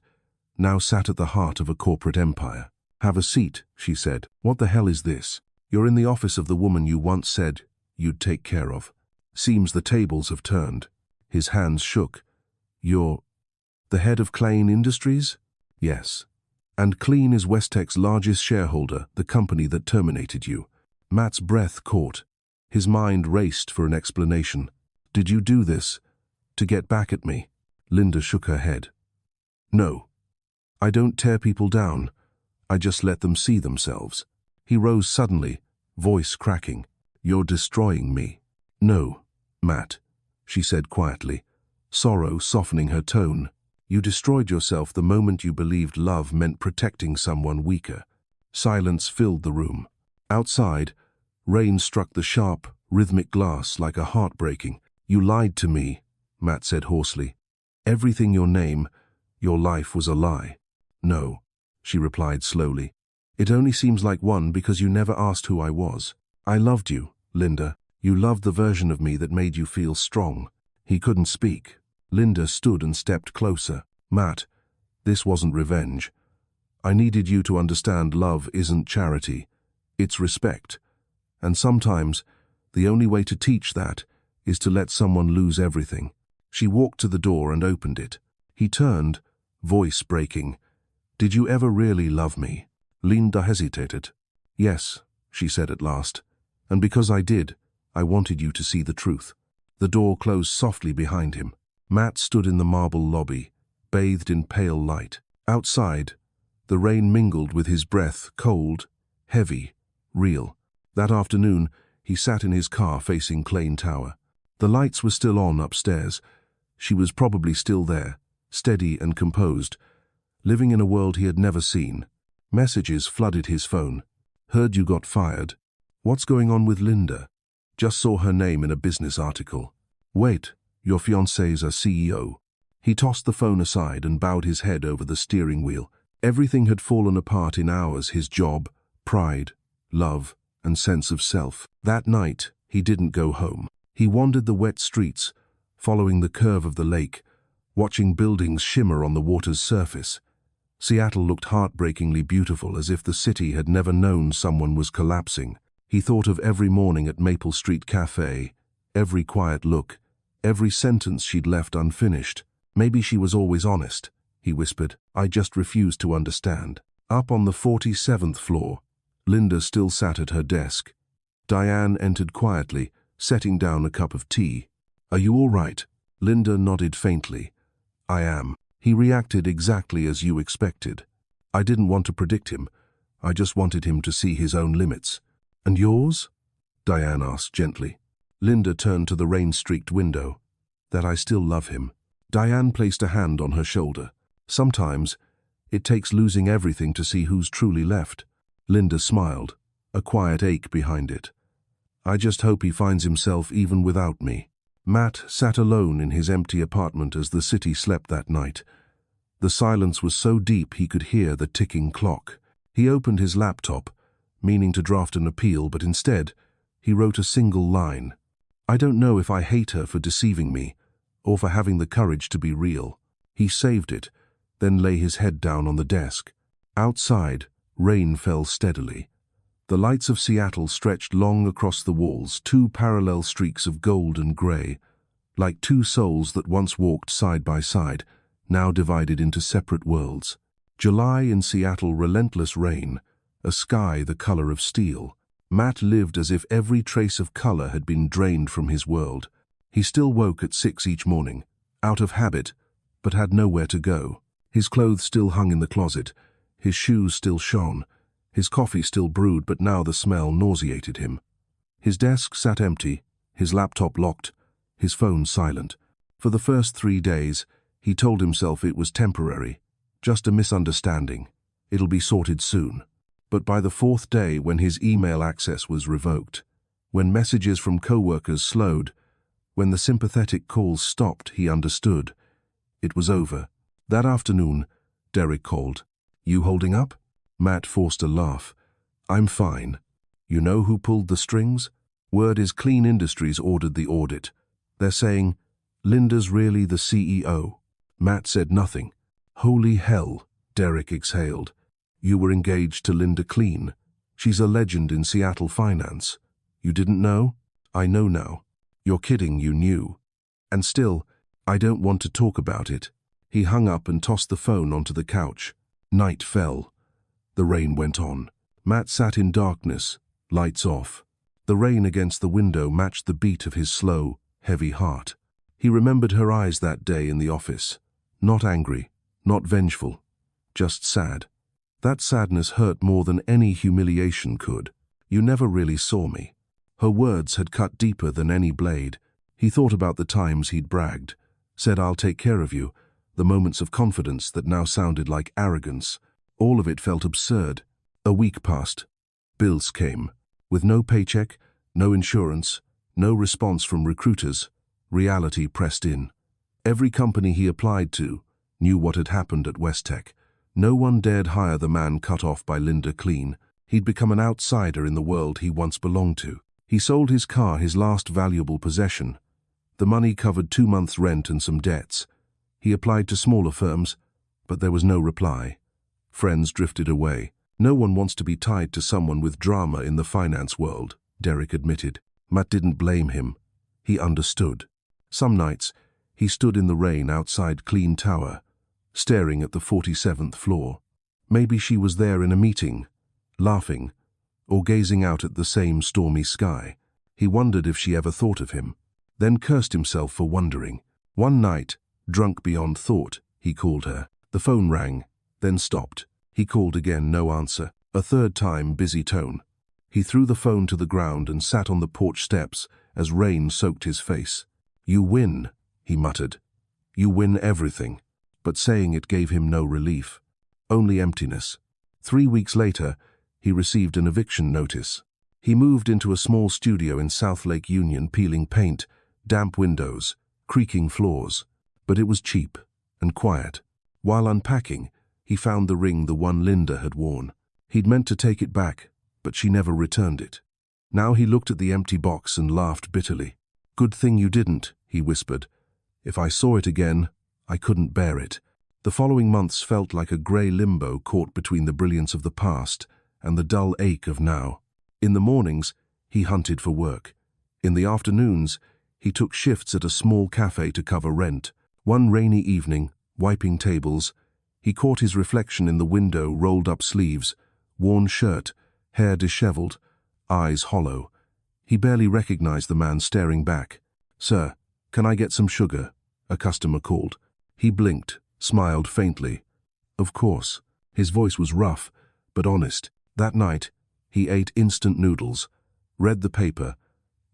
Speaker 1: now sat at the heart of a corporate empire. Have a seat, she said. What the hell is this? You're in the office of the woman you once said you'd take care of. Seems the tables have turned. His hands shook. You're the head of Klene Industries? Yes. And Klene is Westech's largest shareholder, the company that terminated you. Matt's breath caught. His mind raced for an explanation. Did you do this to get back at me? Linda shook her head. No. I don't tear people down. I just let them see themselves. He rose suddenly, voice cracking. You're destroying me. No, Matt, she said quietly, sorrow softening her tone. You destroyed yourself the moment you believed love meant protecting someone weaker. Silence filled the room. Outside, rain struck the sharp, rhythmic glass like a heartbreaking. You lied to me, Matt said hoarsely. Everything your name, your life was a lie. No, she replied slowly. It only seems like one because you never asked who I was. I loved you, Linda. You loved the version of me that made you feel strong. He couldn't speak. Linda stood and stepped closer. Matt, this wasn't revenge. I needed you to understand love isn't charity. It's respect. And sometimes, the only way to teach that is to let someone lose everything. She walked to the door and opened it. He turned, voice breaking. Did you ever really love me? Linda hesitated. Yes, she said at last. And because I did, I wanted you to see the truth. The door closed softly behind him. Matt stood in the marble lobby, bathed in pale light. Outside, the rain mingled with his breath, cold, heavy, real. That afternoon, he sat in his car facing Klene Tower. The lights were still on upstairs. She was probably still there, steady and composed, living in a world he had never seen. Messages flooded his phone. Heard you got fired. What's going on with Linda? Just saw her name in a business article. Wait, your fiancé's a CEO. He tossed the phone aside and bowed his head over the steering wheel. Everything had fallen apart in hours: his job, pride, love, and sense of self. That night, he didn't go home. He wandered the wet streets, following the curve of the lake, watching buildings shimmer on the water's surface. Seattle looked heartbreakingly beautiful, as if the city had never known someone was collapsing. He thought of every morning at Maple Street Cafe, every quiet look, every sentence she'd left unfinished. Maybe she was always honest, he whispered. I just refused to understand. Up on the 47th floor, Linda still sat at her desk. Diane entered quietly, setting down a cup of tea. Are you all right? Linda nodded faintly. I am. He reacted exactly as you expected. I didn't want to predict him. I just wanted him to see his own limits. And yours? Diane asked gently. Linda turned to the rain-streaked window. That I still love him. Diane placed a hand on her shoulder. Sometimes, it takes losing everything to see who's truly left. Linda smiled, a quiet ache behind it. I just hope he finds himself even without me. Matt sat alone in his empty apartment as the city slept that night. The silence was so deep he could hear the ticking clock. He opened his laptop, meaning to draft an appeal, but instead, he wrote a single line. I don't know if I hate her for deceiving me, or for having the courage to be real. He saved it, then lay his head down on the desk. Outside, rain fell steadily. The lights of Seattle stretched long across the walls, two parallel streaks of gold and gray, like two souls that once walked side by side, now divided into separate worlds. July in Seattle, relentless rain, a sky the color of steel. Matt lived as if every trace of color had been drained from his world. He still woke at 6 each morning, out of habit, but had nowhere to go. His clothes still hung in the closet, his shoes still shone, his coffee still brewed, but now the smell nauseated him. His desk sat empty, his laptop locked, his phone silent. For the first 3 days, he told himself it was temporary, just a misunderstanding. It'll be sorted soon. But by the 4th day, when his email access was revoked, when messages from coworkers slowed, when the sympathetic calls stopped, he understood. It was over. That afternoon, Derek called. You holding up? Matt forced a laugh. I'm fine. You know who pulled the strings? Word is Klene Industries ordered the audit. They're saying, Linda's really the CEO. Matt said nothing. Holy hell, Derek exhaled. You were engaged to Linda Klene. She's a legend in Seattle finance. You didn't know? I know now. You're kidding, you knew. And still, I don't want to talk about it. He hung up and tossed the phone onto the couch. Night fell. The rain went on. Matt sat in darkness, lights off. The rain against the window matched the beat of his slow, heavy heart. He remembered her eyes that day in the office. Not angry, not vengeful, just sad. That sadness hurt more than any humiliation could. You never really saw me. Her words had cut deeper than any blade. He thought about the times he'd bragged, said I'll take care of you, the moments of confidence that now sounded like arrogance. All of it felt absurd. A week passed. Bills came. With no paycheck, no insurance, no response from recruiters, reality pressed in. Every company he applied to knew what had happened at Westtech. No one dared hire the man cut off by Linda Klene. He'd become an outsider in the world he once belonged to. He sold his car, his last valuable possession. The money covered 2 months' rent and some debts. He applied to smaller firms, but there was no reply. Friends drifted away. No one wants to be tied to someone with drama in the finance world, Derek admitted. Matt didn't blame him. He understood. Some nights, he stood in the rain outside Klene Tower, staring at the 47th floor. Maybe she was there in a meeting, laughing, or gazing out at the same stormy sky. He wondered if she ever thought of him, then cursed himself for wondering. One night, drunk beyond thought, he called her. The phone rang, then stopped. He called again, no answer. A third time, busy tone. He threw the phone to the ground and sat on the porch steps as rain soaked his face. You win, he muttered. You win everything. But saying it gave him no relief, only emptiness. 3 weeks later, he received an eviction notice. He moved into a small studio in South Lake Union, peeling paint, damp windows, creaking floors. But it was cheap and quiet. While unpacking, he found the ring the one Linda had worn. He'd meant to take it back, but she never returned it. Now he looked at the empty box and laughed bitterly. Good thing you didn't, he whispered. If I saw it again, I couldn't bear it. The following months felt like a grey limbo caught between the brilliance of the past and the dull ache of now. In the mornings, he hunted for work. In the afternoons, he took shifts at a small cafe to cover rent. One rainy evening, wiping tables, he caught his reflection in the window, rolled up sleeves, worn shirt, hair disheveled, eyes hollow. He barely recognized the man staring back. Sir, can I get some sugar? A customer called. He blinked, smiled faintly. Of course. His voice was rough, but honest. That night, he ate instant noodles, read the paper,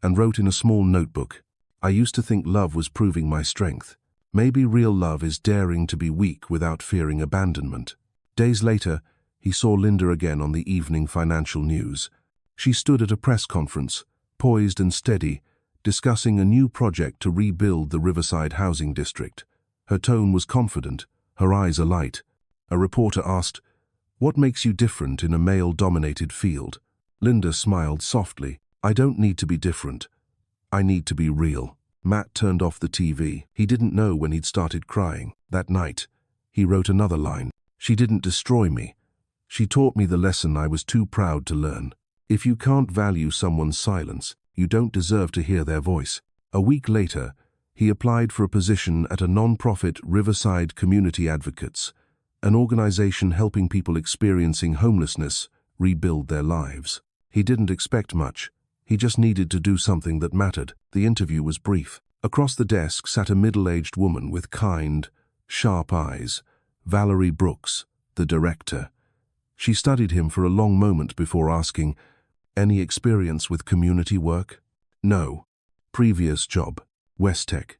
Speaker 1: and wrote in a small notebook. I used to think love was proving my strength. Maybe real love is daring to be weak without fearing abandonment. Days later, he saw Linda again on the evening financial news. She stood at a press conference, poised and steady, discussing a new project to rebuild the Riverside housing district. Her tone was confident, her eyes alight. A reporter asked, "What makes you different in a male-dominated field?" Linda smiled softly. "I don't need to be different. I need to be real." Matt turned off the TV. He didn't know when he'd started crying. That night, he wrote another line. She didn't destroy me. She taught me the lesson I was too proud to learn. If you can't value someone's silence, you don't deserve to hear their voice. A week later, he applied for a position at a non-profit Riverside Community Advocates, an organization helping people experiencing homelessness rebuild their lives. He didn't expect much. He just needed to do something that mattered. The interview was brief. Across the desk sat a middle-aged woman with kind, sharp eyes, Valerie Brooks, the director. She studied him for a long moment before asking, "Any experience with community work?" "No." "Previous job, Westtech."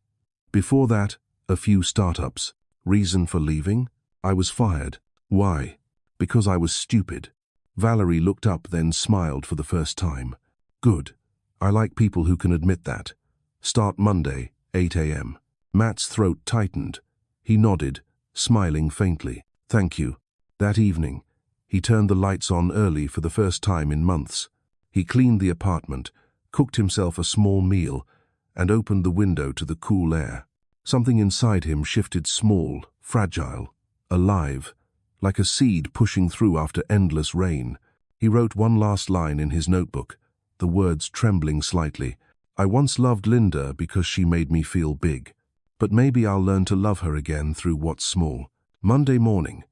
Speaker 1: "Before that, a few startups." "Reason for leaving?" "I was fired." "Why?" "Because I was stupid." Valerie looked up, then smiled for the first time. "Good. I like people who can admit that. Start Monday, 8 a.m. Matt's throat tightened. He nodded, smiling faintly. "Thank you." That evening, he turned the lights on early for the first time in months. He cleaned the apartment, cooked himself a small meal, and opened the window to the cool air. Something inside him shifted small, fragile, alive, like a seed pushing through after endless rain. He wrote one last line in his notebook, the words trembling slightly. I once loved Linda because she made me feel big. But maybe I'll learn to love her again through what's small. Monday morning,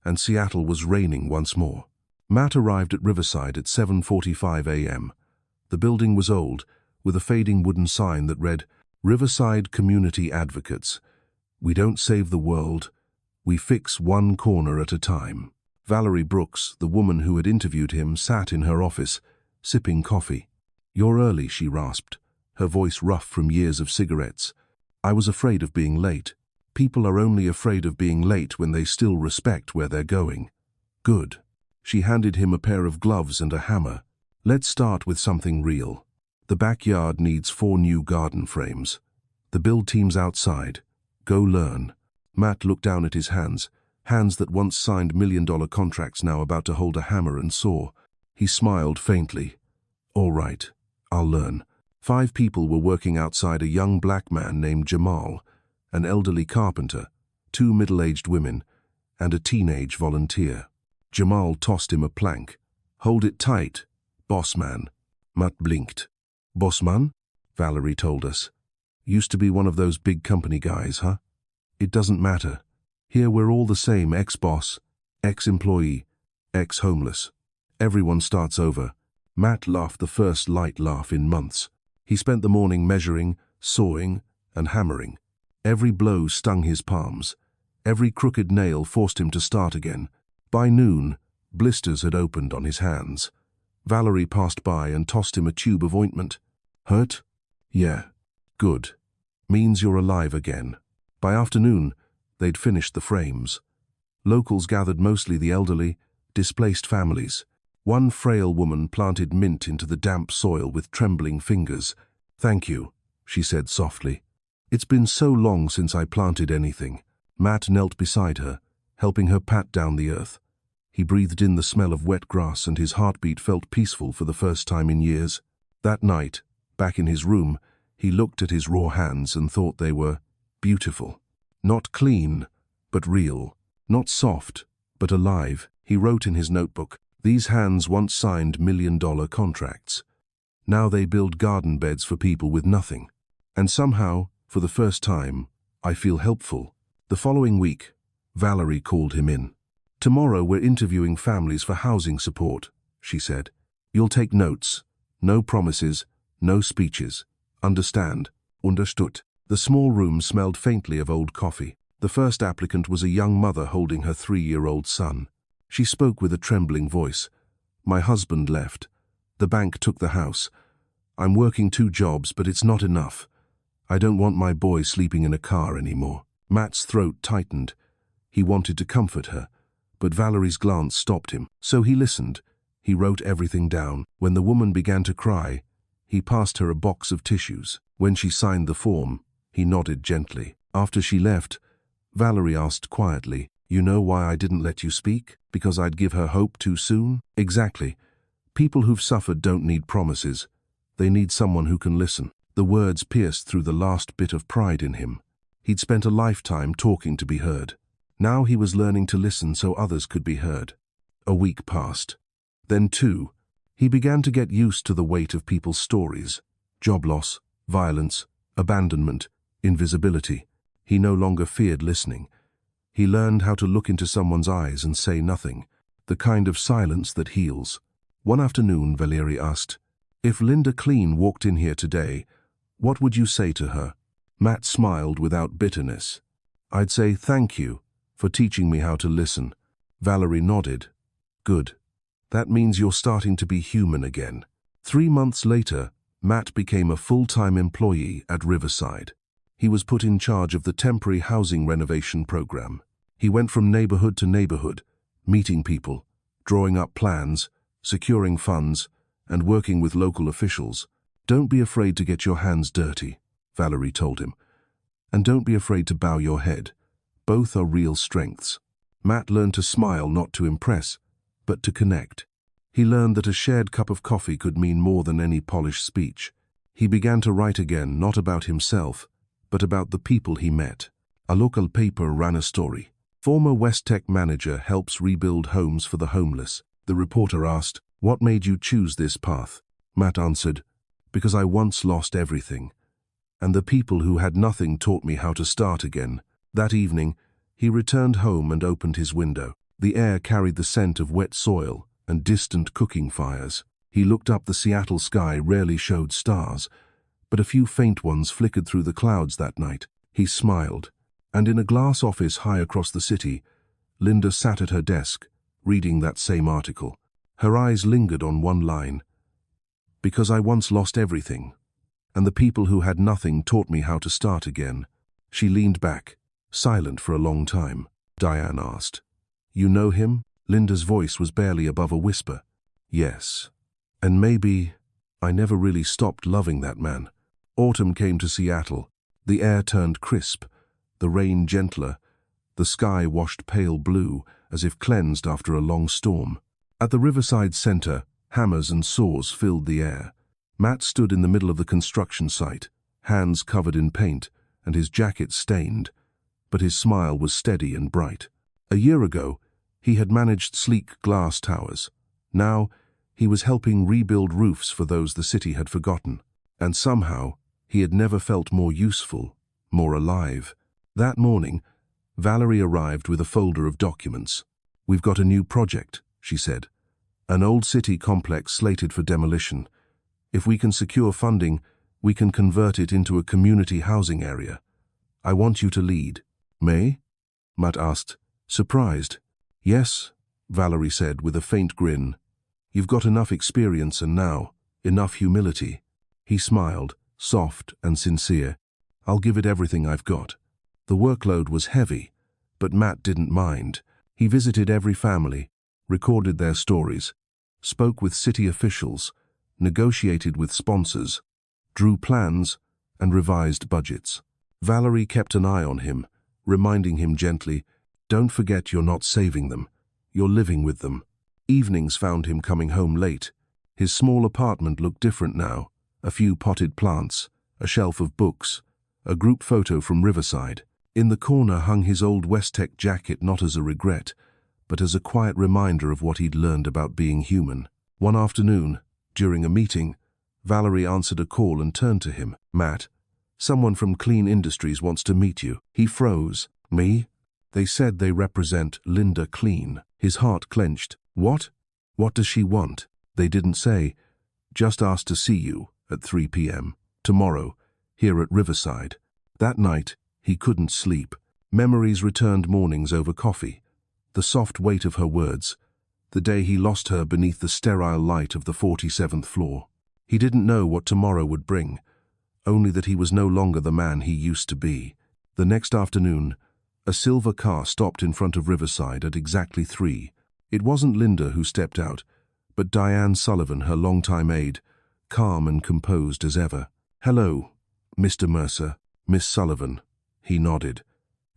Speaker 1: and Seattle was raining once more. Matt arrived at Riverside at 7:45 a.m. The building was old, with a fading wooden sign that read, Riverside Community Advocates. We don't save the world, we fix one corner at a time. Valerie Brooks, the woman who had interviewed him, sat in her office, sipping coffee. You're early, she rasped, her voice rough from years of cigarettes. I was afraid of being late. People are only afraid of being late when they still respect where they're going. Good. She handed him a pair of gloves and a hammer. Let's start with something real. The backyard needs 4 new garden frames. The build team's outside. Go learn. Matt looked down at his hands that once signed million-dollar contracts now about to hold a hammer and saw. He smiled faintly. All right, I'll learn. 5 people were working outside, a young black man named Jamal, an elderly carpenter, 2 middle-aged women, and a teenage volunteer. Jamal tossed him a plank. Hold it tight, boss man. Matt blinked. Boss man? Valerie told us. Used to be one of those big company guys, huh? It doesn't matter. Here we're all the same, ex-boss, ex-employee, ex-homeless. Everyone starts over. Matt laughed the first light laugh in months. He spent the morning measuring, sawing, and hammering. Every blow stung his palms. Every crooked nail forced him to start again. By noon, blisters had opened on his hands. Valerie passed by and tossed him a tube of ointment. Hurt? Yeah. Good. Means you're alive again. By afternoon, they'd finished the frames. Locals gathered, mostly the elderly, displaced families. One frail woman planted mint into the damp soil with trembling fingers. Thank you, she said softly. It's been so long since I planted anything. Matt knelt beside her, helping her pat down the earth. He breathed in the smell of wet grass and his heartbeat felt peaceful for the first time in years. That night, back in his room, he looked at his raw hands and thought they were beautiful. Not clean, but real. Not soft, but alive. He wrote in his notebook, these hands once signed million-dollar contracts. Now they build garden beds for people with nothing. And somehow, for the first time, I feel helpful. The following week, Valerie called him in. Tomorrow we're interviewing families for housing support, she said. You'll take notes. No promises, no speeches. Understand? Understood. The small room smelled faintly of old coffee. The first applicant was a young mother holding her 3-year-old son. She spoke with a trembling voice. My husband left. The bank took the house. I'm working 2 jobs, but it's not enough. I don't want my boy sleeping in a car anymore. Matt's throat tightened. He wanted to comfort her, but Valerie's glance stopped him. So he listened. He wrote everything down. When the woman began to cry, he passed her a box of tissues. When she signed the form, he nodded gently. After she left, Valerie asked quietly, You know why I didn't let you speak? Because I'd give her hope too soon? Exactly. People who've suffered don't need promises. They need someone who can listen. The words pierced through the last bit of pride in him. He'd spent a lifetime talking to be heard. Now he was learning to listen so others could be heard. A week passed. Then 2. He began to get used to the weight of people's stories. Job loss, violence, abandonment, invisibility. He no longer feared listening. He learned how to look into someone's eyes and say nothing, the kind of silence that heals. One afternoon, Valerie asked, If Linda Klene walked in here today, what would you say to her? Matt smiled without bitterness. I'd say thank you for teaching me how to listen. Valerie nodded. Good. That means you're starting to be human again. 3 months later, Matt became a full-time employee at Riverside. He was put in charge of the temporary housing renovation program. He went from neighborhood to neighborhood, meeting people, drawing up plans, securing funds, and working with local officials. Don't be afraid to get your hands dirty, Valerie told him. And don't be afraid to bow your head. Both are real strengths. Matt learned to smile not to impress, but to connect. He learned that a shared cup of coffee could mean more than any polished speech. He began to write again, not about himself, but about the people he met. A local paper ran a story. Former West-Tech manager helps rebuild homes for the homeless. The reporter asked, "What made you choose this path?" Matt answered, "Because I once lost everything, and the people who had nothing taught me how to start again." That evening, he returned home and opened his window. The air carried the scent of wet soil and distant cooking fires. He looked up. The Seattle sky rarely showed stars, but a few faint ones flickered through the clouds that night. He smiled, and in a glass office high across the city, Linda sat at her desk, reading that same article. Her eyes lingered on one line. "Because I once lost everything, and the people who had nothing taught me how to start again." She leaned back, silent for a long time. Diane asked, "You know him?" Linda's voice was barely above a whisper. "Yes. And maybe I never really stopped loving that man." Autumn came to Seattle. The air turned crisp, the rain gentler, the sky washed pale blue, as if cleansed after a long storm. At the Riverside Center, hammers and saws filled the air. Matt stood in the middle of the construction site, hands covered in paint and his jacket stained, but his smile was steady and bright. A year ago, he had managed sleek glass towers. Now, he was helping rebuild roofs for those the city had forgotten. And somehow, he had never felt more useful, more alive. That morning, Valerie arrived with a folder of documents. "We've got a new project," she said. "An old city complex slated for demolition. If we can secure funding, we can convert it into a community housing area. I want you to lead." "May?" Matt asked, surprised. "Yes," Valerie said with a faint grin. "You've got enough experience and now, enough humility." He smiled, soft and sincere. "I'll give it everything I've got." The workload was heavy, but Matt didn't mind. He visited every family, recorded their stories, spoke with city officials, negotiated with sponsors, drew plans, and revised budgets. Valerie kept an eye on him, reminding him gently, "Don't forget you're not saving them, you're living with them." Evenings found him coming home late. His small apartment looked different now. A few potted plants, a shelf of books, a group photo from Riverside. In the corner hung his old West-Tech jacket, not as a regret, but as a quiet reminder of what he'd learned about being human. One afternoon, during a meeting, Valerie answered a call and turned to him. "Matt, someone from Klene Industries wants to meet you." He froze. "Me?" "They said they represent Linda Klene." His heart clenched. "What? What does she want?" "They didn't say. Just asked to see you at 3 p.m. tomorrow, here at Riverside." That night, he couldn't sleep. Memories returned mornings over coffee. The soft weight of her words. The day he lost her beneath the sterile light of the 47th floor. He didn't know what tomorrow would bring, only that he was no longer the man he used to be. The next afternoon, a silver car stopped in front of Riverside at exactly 3. It wasn't Linda who stepped out, but Diane Sullivan, her longtime aide, calm and composed as ever. "Hello, Mr. Mercer, Miss Sullivan." He nodded.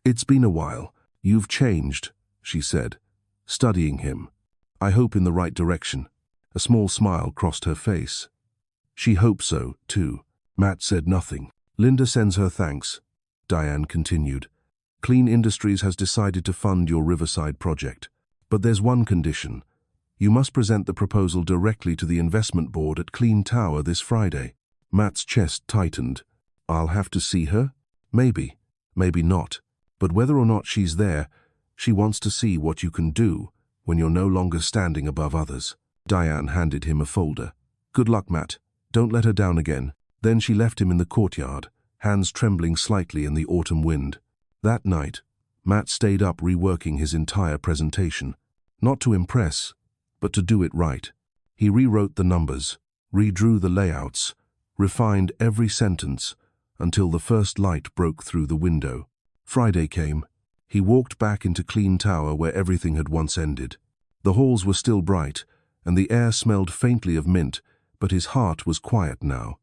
Speaker 1: "It's been a while. You've changed," she said, studying him. "I hope in the right direction." A small smile crossed her face. She hoped so, too. Matt said nothing. "Linda sends her thanks," Diane continued. "Klene Industries has decided to fund your Riverside project. But there's one condition. You must present the proposal directly to the investment board at Klene Tower this Friday." Matt's chest tightened. "I'll have to see her? Maybe, maybe not. But whether or not she's there, she wants to see what you can do when you're no longer standing above others." Diane handed him a folder. "Good luck, Matt. Don't let her down again." Then she left him in the courtyard, hands trembling slightly in the autumn wind. That night, Matt stayed up reworking his entire presentation. Not to impress, but to do it right. He rewrote the numbers, redrew the layouts, refined every sentence, until the first light broke through the window. Friday came. He walked back into Klene Tower where everything had once ended. The halls were still bright, and the air smelled faintly of mint, but his heart was quiet now.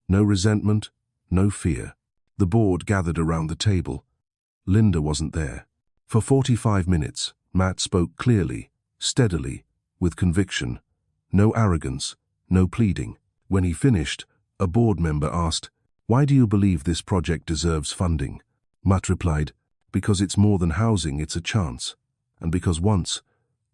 Speaker 1: No resentment, no fear. The board gathered around the table. Linda wasn't there. For 45 minutes, Matt spoke clearly, steadily, with conviction. No arrogance, no pleading. When he finished, a board member asked, "Why do you believe this project deserves funding?" Matt replied, "Because it's more than housing, it's a chance. And because once,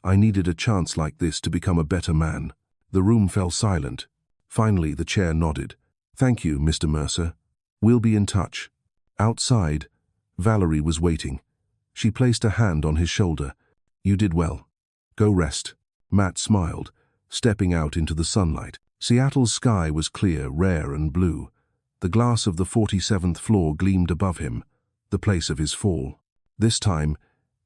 Speaker 1: I needed a chance like this to become a better man." The room fell silent. Finally, the chair nodded. "Thank you, Mr. Mercer. We'll be in touch." Outside, Valerie was waiting. She placed a hand on his shoulder. "You did well. Go rest." Matt smiled, stepping out into the sunlight. Seattle's sky was clear, rare and blue. The glass of the 47th floor gleamed above him, the place of his fall. This time,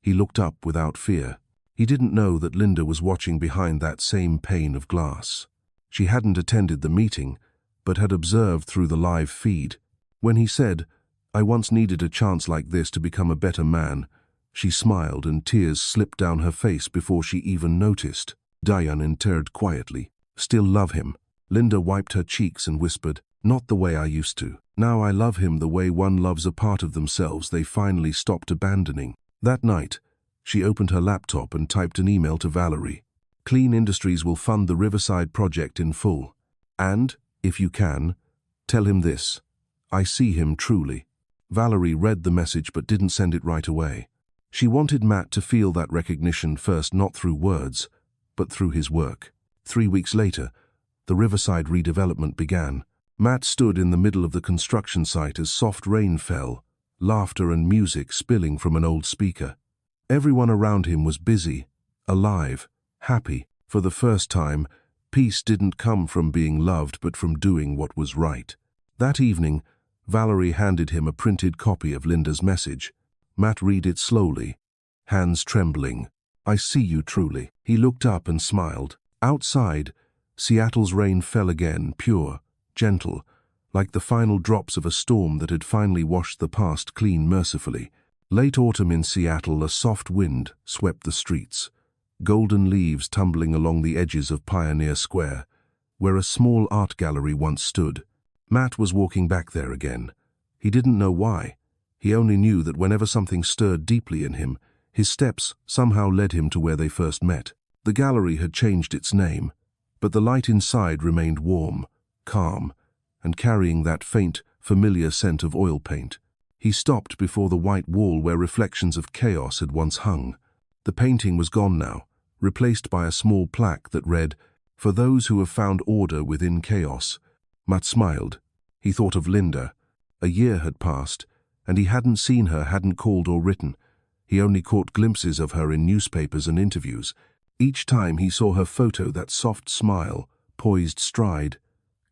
Speaker 1: he looked up without fear. He didn't know that Linda was watching behind that same pane of glass. She hadn't attended the meeting, but had observed through the live feed. When he said, "I once needed a chance like this to become a better man," she smiled and tears slipped down her face before she even noticed. Diane entered quietly. "Still love him." Linda wiped her cheeks and whispered, "Not the way I used to. Now I love him the way one loves a part of themselves they finally stopped abandoning." That night, she opened her laptop and typed an email to Valerie. "Klene Industries will fund the Riverside project in full. And, if you can, tell him this. I see him truly." Valerie read the message but didn't send it right away. She wanted Matt to feel that recognition first, not through words, but through his work. 3 weeks later, the Riverside redevelopment began. Matt stood in the middle of the construction site as soft rain fell, laughter and music spilling from an old speaker. Everyone around him was busy, alive, happy. For the first time, peace didn't come from being loved but from doing what was right. That evening, Valerie handed him a printed copy of Linda's message. Matt read it slowly, hands trembling. "I see you truly." He looked up and smiled. Outside, Seattle's rain fell again, pure, gentle, like the final drops of a storm that had finally washed the past clean mercifully. Late autumn in Seattle, a soft wind swept the streets, golden leaves tumbling along the edges of Pioneer Square, where a small art gallery once stood. Matt was walking back there again. He didn't know why. He only knew that whenever something stirred deeply in him, his steps somehow led him to where they first met. The gallery had changed its name, but the light inside remained warm, calm, and carrying that faint, familiar scent of oil paint. He stopped before the white wall where reflections of chaos had once hung. The painting was gone now, replaced by a small plaque that read, "For those who have found order within chaos." Matt smiled. He thought of Linda. A year had passed, and he hadn't seen her, hadn't called or written. He only caught glimpses of her in newspapers and interviews. Each time he saw her photo, that soft smile, poised stride,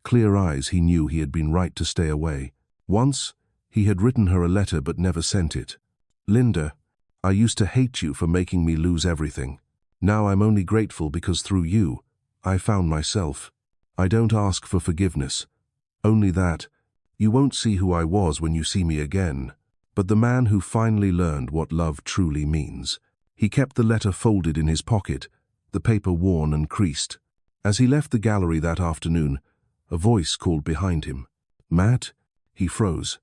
Speaker 1: clear eyes, he knew he had been right to stay away. Once, he had written her a letter but never sent it. "Linda, I used to hate you for making me lose everything. Now I'm only grateful because through you, I found myself. I don't ask for forgiveness. Only that, you won't see who I was when you see me again. But the man who finally learned what love truly means." He kept the letter folded in his pocket, the paper worn and creased. As he left the gallery that afternoon, a voice called behind him. "Matt?" He froze.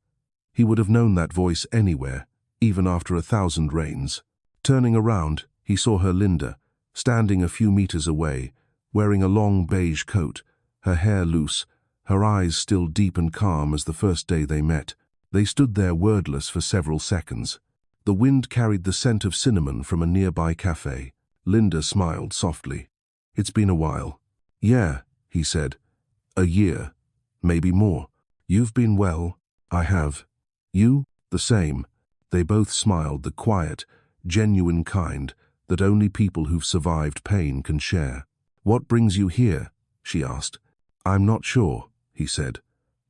Speaker 1: He would have known that voice anywhere, even after 1,000 rains. Turning around, he saw her Linda, standing a few meters away, wearing a long beige coat, her hair loose, her eyes still deep and calm as the first day they met. They stood there wordless for several seconds. The wind carried the scent of cinnamon from a nearby cafe. Linda smiled softly. "It's been a while." "Yeah," he said. "A year. Maybe more." "You've been well." "I have." "You?" "The same." They both smiled, the quiet, genuine kind that only people who've survived pain can share. "What brings you here?" she asked. "I'm not sure," he said.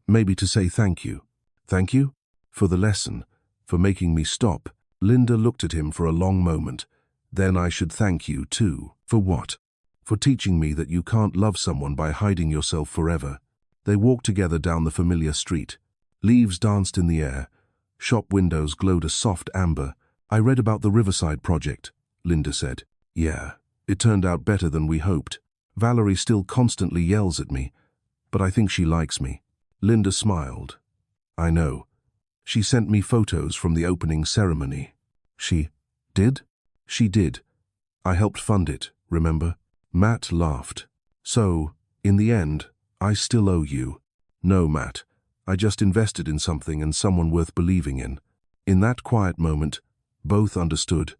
Speaker 1: "Maybe to say thank you." "Thank you?" "For the lesson. For making me stop." Linda looked at him for a long moment. "Then I should thank you too." "For what?" "For teaching me that you can't love someone by hiding yourself forever." They walked together down the familiar street. Leaves danced in the air. Shop windows glowed a soft amber. "I read about the Riverside project," Linda said. "Yeah, it turned out better than we hoped. Valerie still constantly yells at me, but I think she likes me." Linda smiled. "I know. She sent me photos from the opening ceremony." "She did?" "She did. I helped fund it, remember? Matt laughed. So, in the end, I still owe you. No, Matt. I just invested in something and someone worth believing in. In that quiet moment, both understood.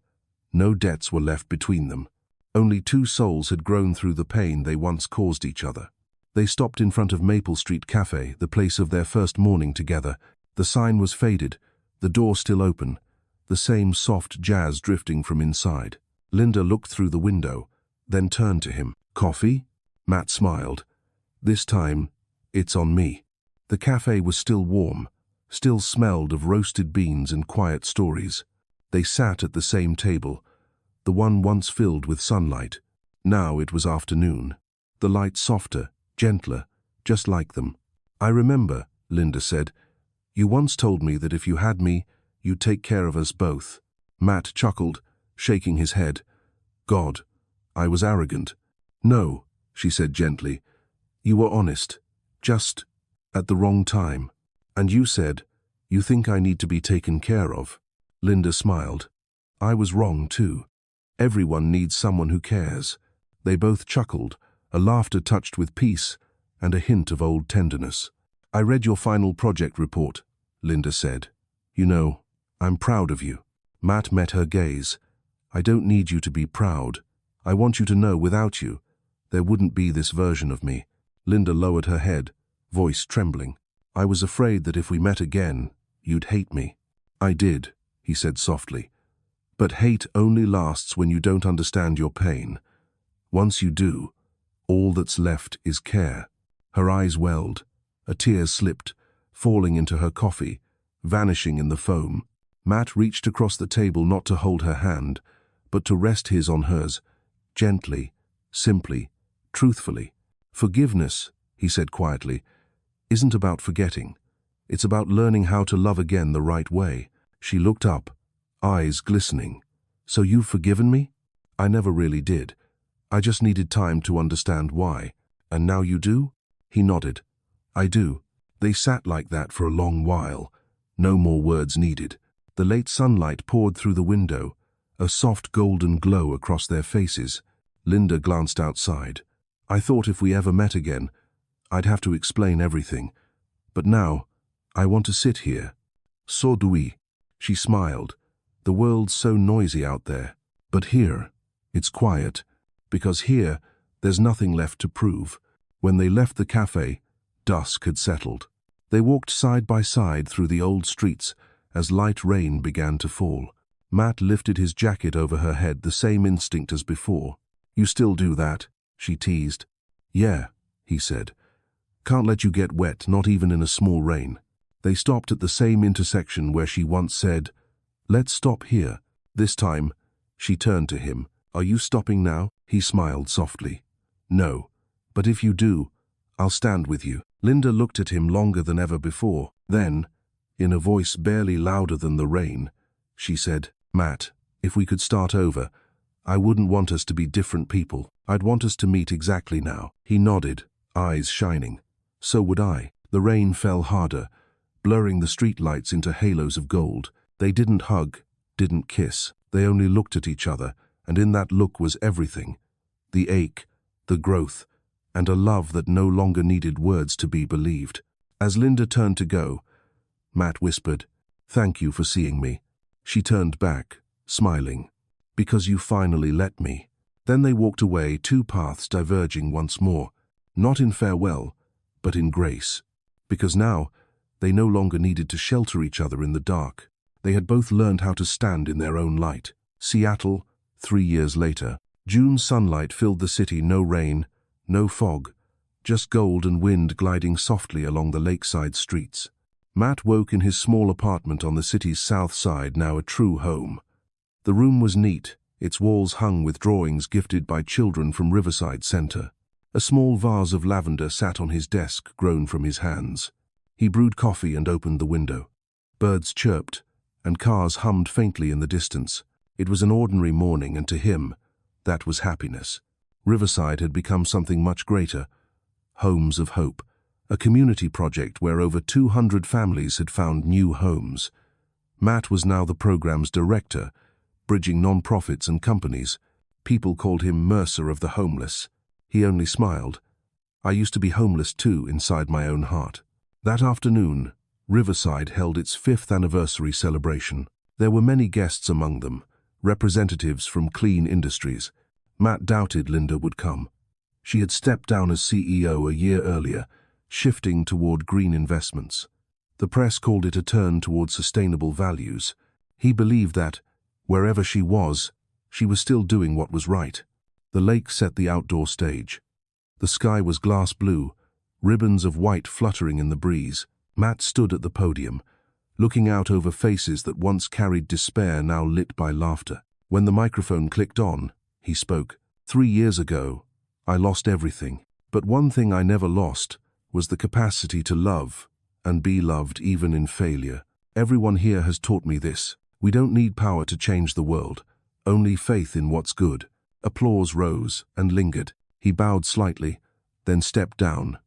Speaker 1: No debts were left between them. Only two souls had grown through the pain they once caused each other. They stopped in front of Maple Street Cafe, the place of their first morning together. The sign was faded, the door still open, the same soft jazz drifting from inside. Linda looked through the window, then turned to him. Coffee? Matt smiled. This time, it's on me. The cafe was still warm, still smelled of roasted beans and quiet stories. They sat at the same table, the one once filled with sunlight. Now it was afternoon. The light softer, gentler, just like them. I remember, Linda said. You once told me that if you had me, you'd take care of us both. Matt chuckled, shaking his head. God, I was arrogant. No, she said gently. You were honest. Just at the wrong time. And you said, you think I need to be taken care of. Linda smiled. I was wrong too. Everyone needs someone who cares. They both chuckled, a laughter touched with peace and a hint of old tenderness. I read your final project report, Linda said. You know, I'm proud of you. Matt met her gaze. I don't need you to be proud. I want you to know without you, there wouldn't be this version of me. Linda lowered her head, voice trembling. I was afraid that if we met again, you'd hate me. I did, he said softly. But hate only lasts when you don't understand your pain. Once you do, all that's left is care. Her eyes welled. A tear slipped, falling into her coffee, vanishing in the foam. Matt reached across the table not to hold her hand, but to rest his on hers, gently, simply, truthfully. Forgiveness, he said quietly, isn't about forgetting. It's about learning how to love again the right way. She looked up, eyes glistening. So you've forgiven me? I never really did. I just needed time to understand why. And now you do? He nodded. I do. They sat like that for a long while. No more words needed. The late sunlight poured through the window, a soft golden glow across their faces. Linda glanced outside. I thought if we ever met again, I'd have to explain everything. But now, I want to sit here. So do we. She smiled. The world's so noisy out there. But here, it's quiet. Because here, there's nothing left to prove. When they left the cafe, dusk had settled. They walked side by side through the old streets as light rain began to fall. Matt lifted his jacket over her head, the same instinct as before. You still do that? She teased. Yeah, he said. Can't let you get wet, not even in a small rain. They stopped at the same intersection where she once said, let's stop here. This time, she turned to him. Are you stopping now? He smiled softly. No, but if you do, I'll stand with you. Linda looked at him longer than ever before. Then, in a voice barely louder than the rain, she said, Matt, if we could start over, I wouldn't want us to be different people. I'd want us to meet exactly now. He nodded, eyes shining. So would I. The rain fell harder, blurring the streetlights into halos of gold. They didn't hug, didn't kiss. They only looked at each other, and in that look was everything. The ache, the growth, and a love that no longer needed words to be believed. As Linda turned to go, Matt whispered, Thank you for seeing me. She turned back, smiling. Because you finally let me. Then they walked away, two paths diverging once more, not in farewell, but in grace. Because now, they no longer needed to shelter each other in the dark. They had both learned how to stand in their own light. Seattle, 3 years later. June sunlight filled the city, no rain, no fog, just gold and wind gliding softly along the lakeside streets. Matt woke in his small apartment on the city's south side, now a true home. The room was neat, its walls hung with drawings gifted by children from Riverside Center. A small vase of lavender sat on his desk, grown from his hands. He brewed coffee and opened the window. Birds chirped, and cars hummed faintly in the distance. It was an ordinary morning, and to him, that was happiness. Riverside had become something much greater. Homes of Hope, a community project where over 200 families had found new homes. Matt was now the program's director, bridging non-profits and companies, People called him Mercer of the homeless. He only smiled. I used to be homeless too, inside my own heart. That afternoon, Riverside held its 5th anniversary celebration. There were many guests among them, representatives from Klene Industries. Matt doubted Linda would come. She had stepped down as CEO a year earlier, shifting toward green investments. The press called it a turn toward sustainable values. He believed that, wherever she was still doing what was right. The lake set the outdoor stage. The sky was glass blue, ribbons of white fluttering in the breeze. Matt stood at the podium, looking out over faces that once carried despair, now lit by laughter. When the microphone clicked on, he spoke. 3 years ago, I lost everything. But one thing I never lost was the capacity to love and be loved even in failure. Everyone here has taught me this. We don't need power to change the world, only faith in what's good. Applause rose and lingered. He bowed slightly, then stepped down.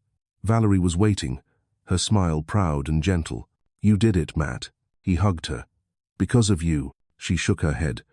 Speaker 1: Valerie was waiting, her smile proud and gentle. You did it, Matt. He hugged her. Because of you. She shook her head.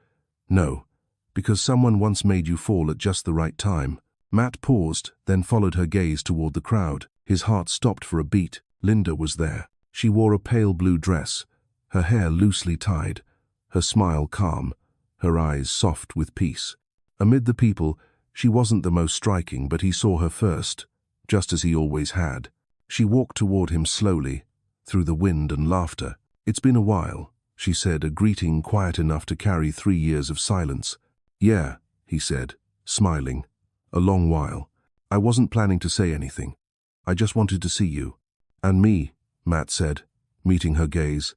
Speaker 1: No, because someone once made you fall at just the right time. Matt paused, then followed her gaze toward the crowd. His heart stopped for a beat. Linda was there. She wore a pale blue dress, her hair loosely tied, her smile calm, her eyes soft with peace. Amid the people, she wasn't the most striking, but he saw her first, just as he always had. She walked toward him slowly, through the wind and laughter. It's been a while, she said, a greeting quiet enough to carry 3 years of silence. Yeah, he said, smiling. A long while. I wasn't planning to say anything. I just wanted to see you. And me, Matt said, meeting her gaze.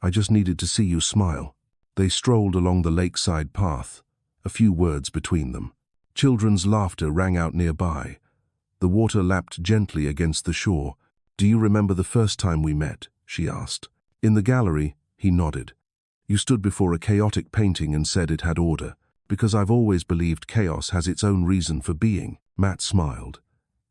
Speaker 1: I just needed to see you smile. They strolled along the lakeside path, a few words between them. Children's laughter rang out nearby. The water lapped gently against the shore. Do you remember the first time we met? She asked. In the gallery, he nodded. You stood before a chaotic painting and said it had order. Because I've always believed chaos has its own reason for being. Matt smiled.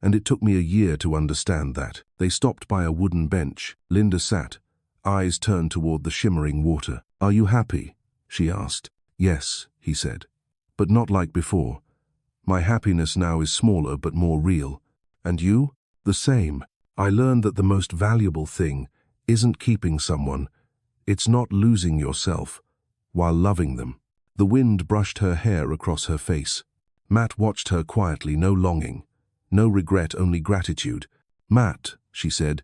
Speaker 1: And it took me a year to understand that. They stopped by a wooden bench. Linda sat, eyes turned toward the shimmering water. Are you happy? She asked. Yes, he said. But not like before. My happiness now is smaller but more real. And you? The same. I learned that the most valuable thing isn't keeping someone. It's not losing yourself while loving them. The wind brushed her hair across her face. Matt watched her quietly, no longing, no regret, only gratitude. Matt, she said,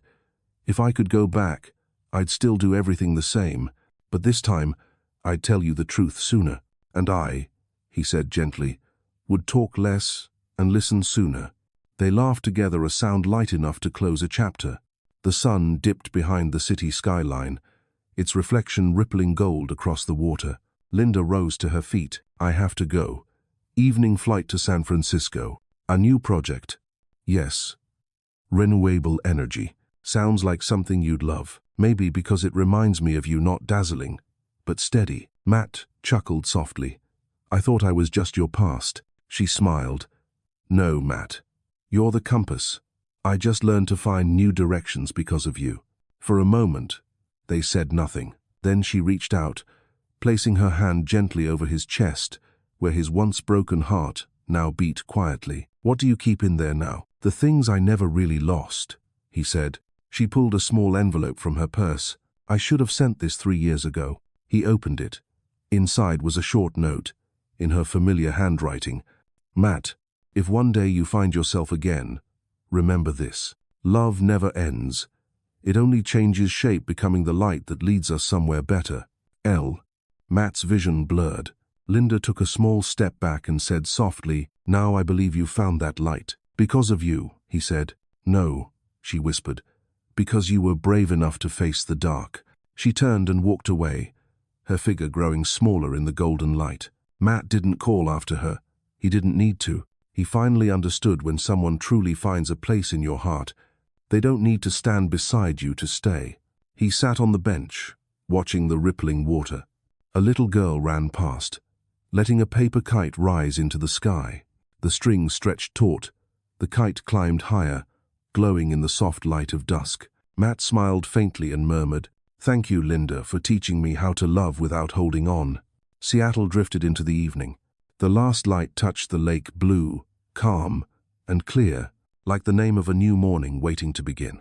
Speaker 1: if I could go back, I'd still do everything the same, but this time I'd tell you the truth sooner. And I, he said gently, would talk less and listen sooner. They laughed together, a sound light enough to close a chapter. The sun dipped behind the city skyline, its reflection rippling gold across the water. Linda rose to her feet. I have to go. Evening flight to San Francisco. A new project. Yes. Renewable energy. Sounds like something you'd love. Maybe because it reminds me of you, not dazzling, but steady. Matt chuckled softly. I thought I was just your past. She smiled. No, Matt. You're the compass. I just learned to find new directions because of you. For a moment, they said nothing. Then she reached out, placing her hand gently over his chest, where his once broken heart now beat quietly. What do you keep in there now? The things I never really lost, he said. She pulled a small envelope from her purse. I should have sent this 3 years ago. He opened it. Inside was a short note, in her familiar handwriting. Matt, if one day you find yourself again, remember this. Love never ends. It only changes shape, becoming the light that leads us somewhere better. L. Matt's vision blurred. Linda took a small step back and said softly, now I believe you found that light. Because of you, he said. No, she whispered. Because you were brave enough to face the dark. She turned and walked away, her figure growing smaller in the golden light. Matt didn't call after her. He didn't need to. He finally understood when someone truly finds a place in your heart, they don't need to stand beside you to stay. He sat on the bench, watching the rippling water. A little girl ran past, letting a paper kite rise into the sky. The string stretched taut. The kite climbed higher, glowing in the soft light of dusk. Matt smiled faintly and murmured, Thank you, Linda, for teaching me how to love without holding on. Seattle drifted into the evening. The last light touched the lake blue, calm, and clear, like the name of a new morning waiting to begin.